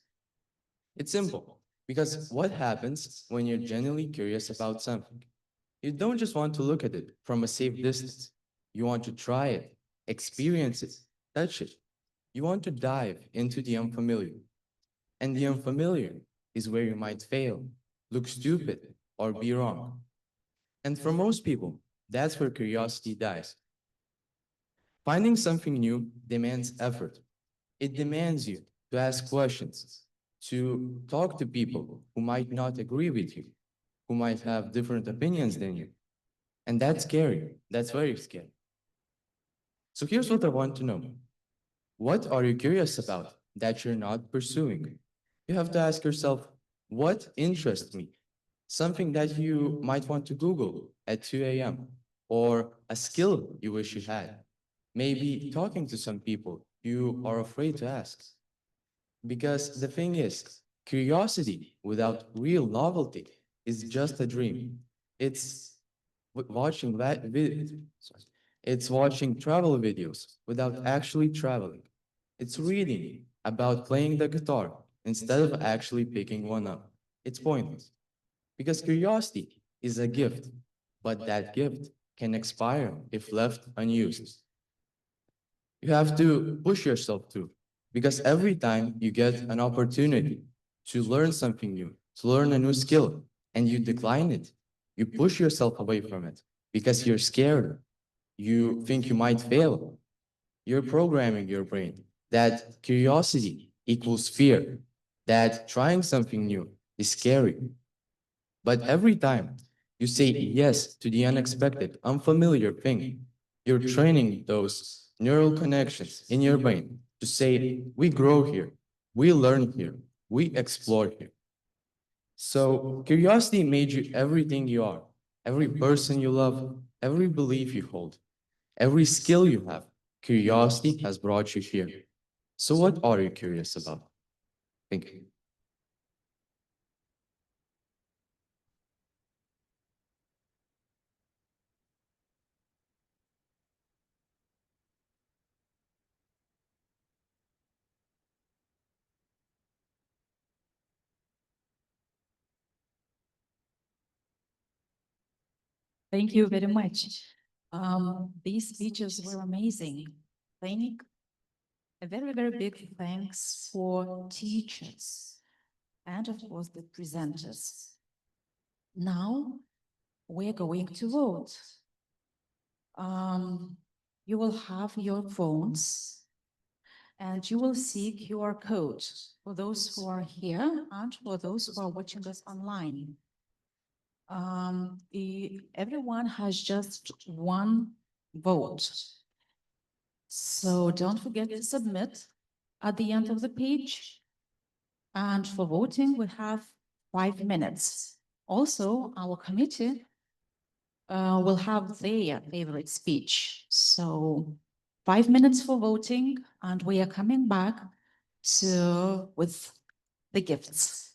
Speaker 1: It's simple, because what happens when you're genuinely curious about something? You don't just want to look at it from a safe distance. You want to try it, experience it, touch it. You want to dive into the unfamiliar. And the unfamiliar is where you might fail, look stupid, or be wrong. And for most people, that's where curiosity dies. Finding something new demands effort. It demands you to ask questions, to talk to people who might not agree with you, who might have different opinions than you. And that's scary. That's very scary. So here's what I want to know. What are you curious about that you're not pursuing? You have to ask yourself, what interests me? Something that you might want to Google at 2 a.m. or a skill you wish you had. Maybe talking to some people you are afraid to ask. Because the thing is, curiosity without real novelty is just a dream. It's watching it's watching travel videos without actually traveling. It's reading about playing the guitar instead of actually picking one up. It's pointless. Because curiosity is a gift, but that gift can expire if left unused. You have to push yourself to, because every time you get an opportunity to learn something new, to learn a new skill, and you decline it, you push yourself away from it because you're scared. You think you might fail. You're programming your brain that curiosity equals fear, that trying something new is scary. But every time you say yes to the unexpected, unfamiliar thing, you're training those neural connections in your brain to say, we grow here, we learn here, we explore here. So curiosity made you everything you are, every person you love, every belief you hold, every skill you have. Curiosity has brought you here. So what are you curious about? Thank you.
Speaker 2: Thank you very much. These speeches were amazing. Thank a very, very big thanks for teachers and of course the presenters. Now we're going to vote. You will have your phones and you will see QR code for those who are here and for those who are watching us online. Everyone has just one vote. So don't forget to submit at the end of the page. And for voting, we have 5 minutes. Also, our committee will have their favorite speech. So 5 minutes for voting, and we are coming back with the gifts.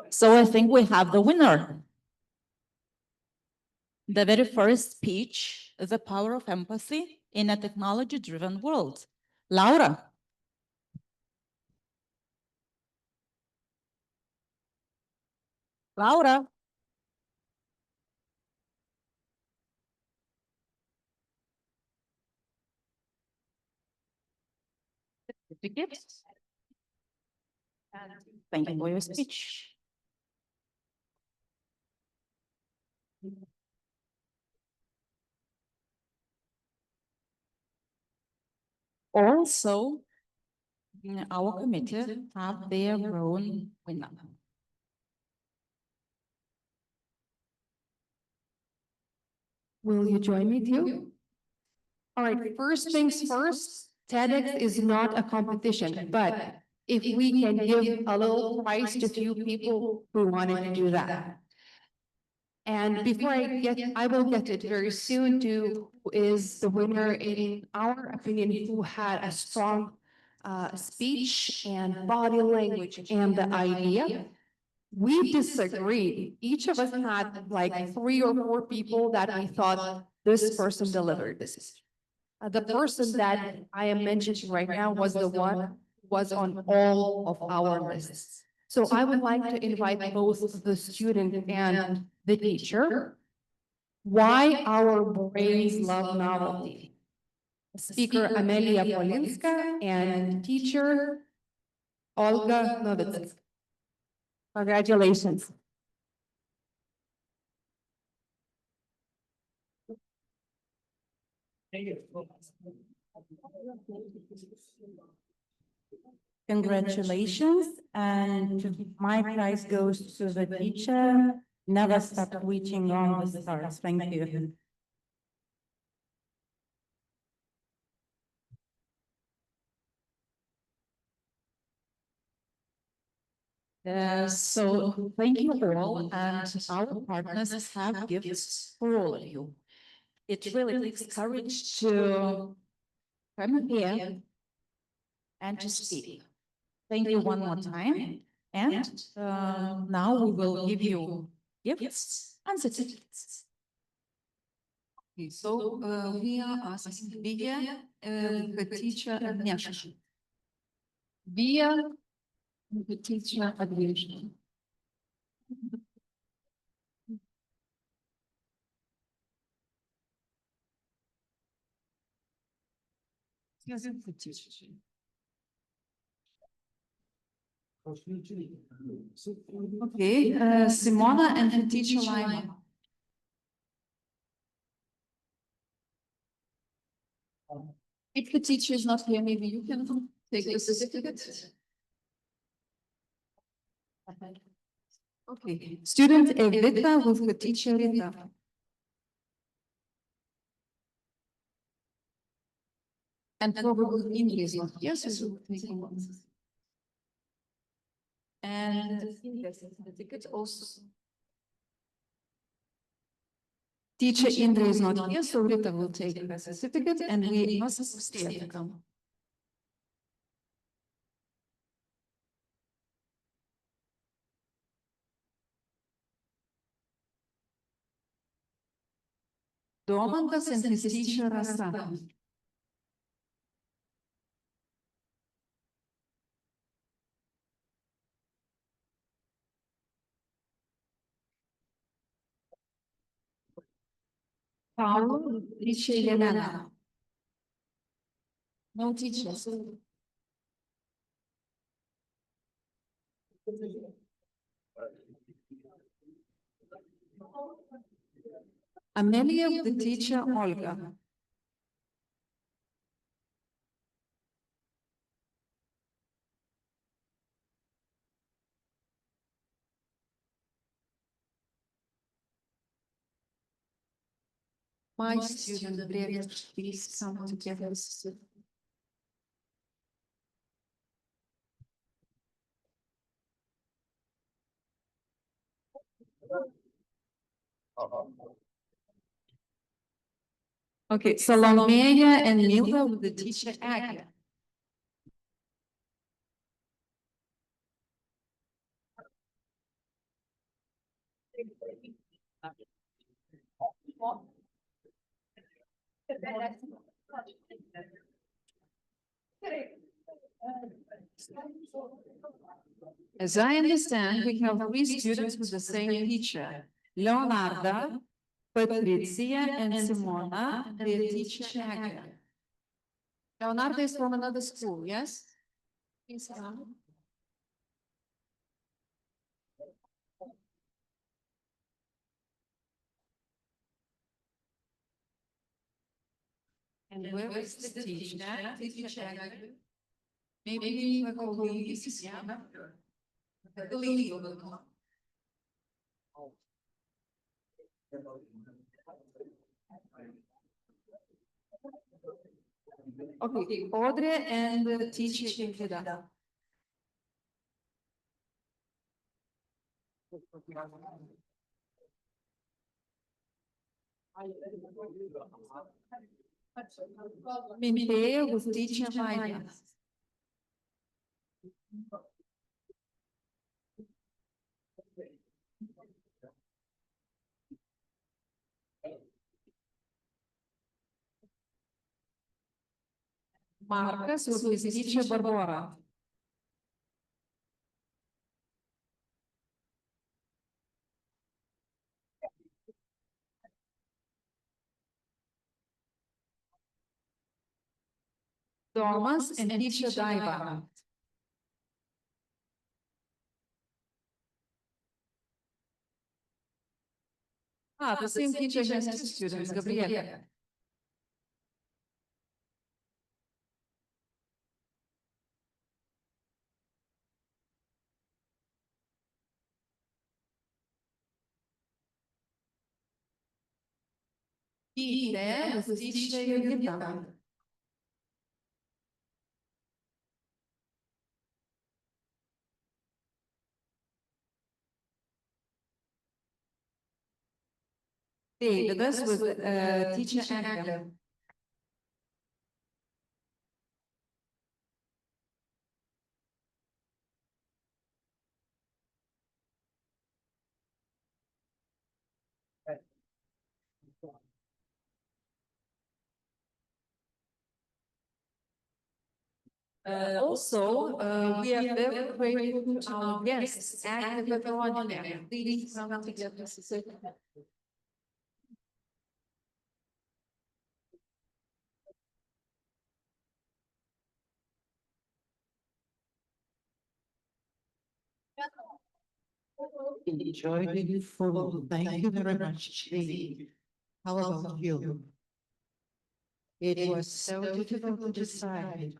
Speaker 2: So I think we have the winner. The very first speech, The Power of Empathy in a Technology-Driven World. Laura. Laura. Certificate. Thank you for your speech. Also, our committee have their own winner.
Speaker 14: Will you join me too? All right, first things first, TEDx is not a competition, but if we can give a little prize to few people who wanted to do that. And before I will get it very soon to who is the winner in our opinion, who had a strong speech and body language and the idea. We disagreed. Each of us had like 3 or 4 people that we thought this person delivered this. The person that I am mentioning right now was the one who was on all of our lists. So I would like to invite both the student and the teacher. Why our brains love novelty. Speaker Amelia Polinska and teacher Olga Novitsk. Congratulations.
Speaker 2: Congratulations, and my prize goes to the teacher. Never stop reaching on the stars. Thank you. So thank you all, and our partners have gifts for all of you. It really takes courage to come here and to speak. Thank you one more time. And now we will give you gifts and certificates.
Speaker 3: Okay, so we are asking Via, the teacher Agnieszka. Via, the teacher Agnieszka. Okay, Simona and the teacher Laima. If the teacher is not here, maybe you can take the certificate. Okay, student Evita with the teacher Rita. And probably English, yes, we will take one. And the certificate also. Teacher Indra is not here, so Rita will take the certificate and we must stay to come. Domantas and his teacher Rasa. Paulo, teacher Elena. No teachers. Amelia with the teacher Olga. My student, please come together. Okay, Salomea and Milva with the teacher Agya. As I understand, we have three students with the same teacher, Leonarda, Patricia, and Simona, and their teacher Agya. Leonardo is from another school, yes? Please come. And where is the teacher? Teacher Agya? Maybe the colleagues, yeah? The colleague will come. Okay, Audrey and the teacher Ingrid. Mintea with teacher Maya. Marcus with his teacher Barbara. Thomas and teacher Daiva. Ah, the same teacher has two students, Gabriela. There with teacher Yurgita. Stay with us with teacher Agam. We are very grateful to our guests and everyone there. Please come together.
Speaker 7: Enjoyed it full. Thank you very much, Chi. How about you? It was so difficult to decide.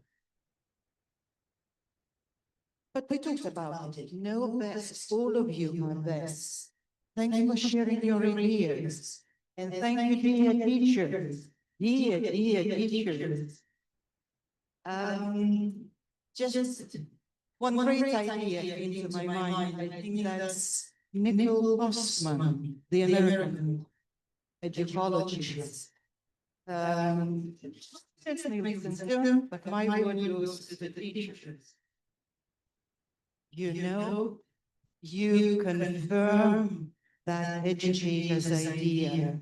Speaker 7: But we talked about it. No best, all of you are best. Thank you for sharing your ideas. And thank you, dear teachers. Dear teachers. Just one great idea into my mind. I think that's Nicole Postman, the American educologist. There's no reason to, but my word goes to the teachers. You know, you confirm that educator's idea.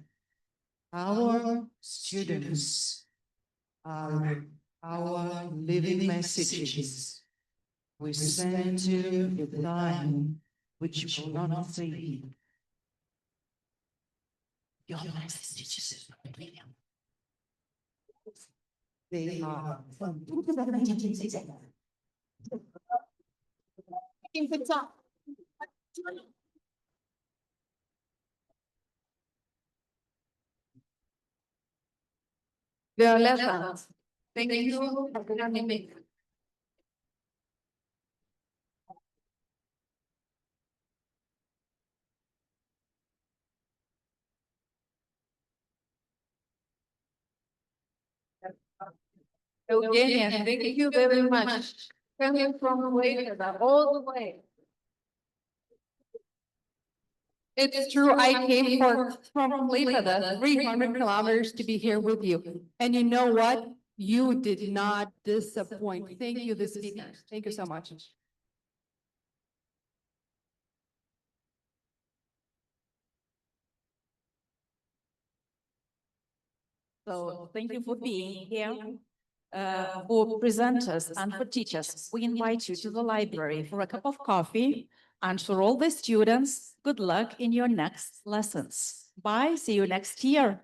Speaker 7: Our students are our living messages. We send to the time which will not fade. Your messages are brilliant. They are.
Speaker 3: Violeta, thank you for having me. Eugenia, thank you very much. Coming from Lakeland, all the way.
Speaker 22: It's true, I came from Lakeland, 300 kilometers to be here with you. And you know what? You did not disappoint. Thank you, the speakers. Thank you so much.
Speaker 2: So thank you for being here. For presenters and for teachers, we invite you to the library for a cup of coffee. And for all the students, good luck in your next lessons. Bye, see you next year.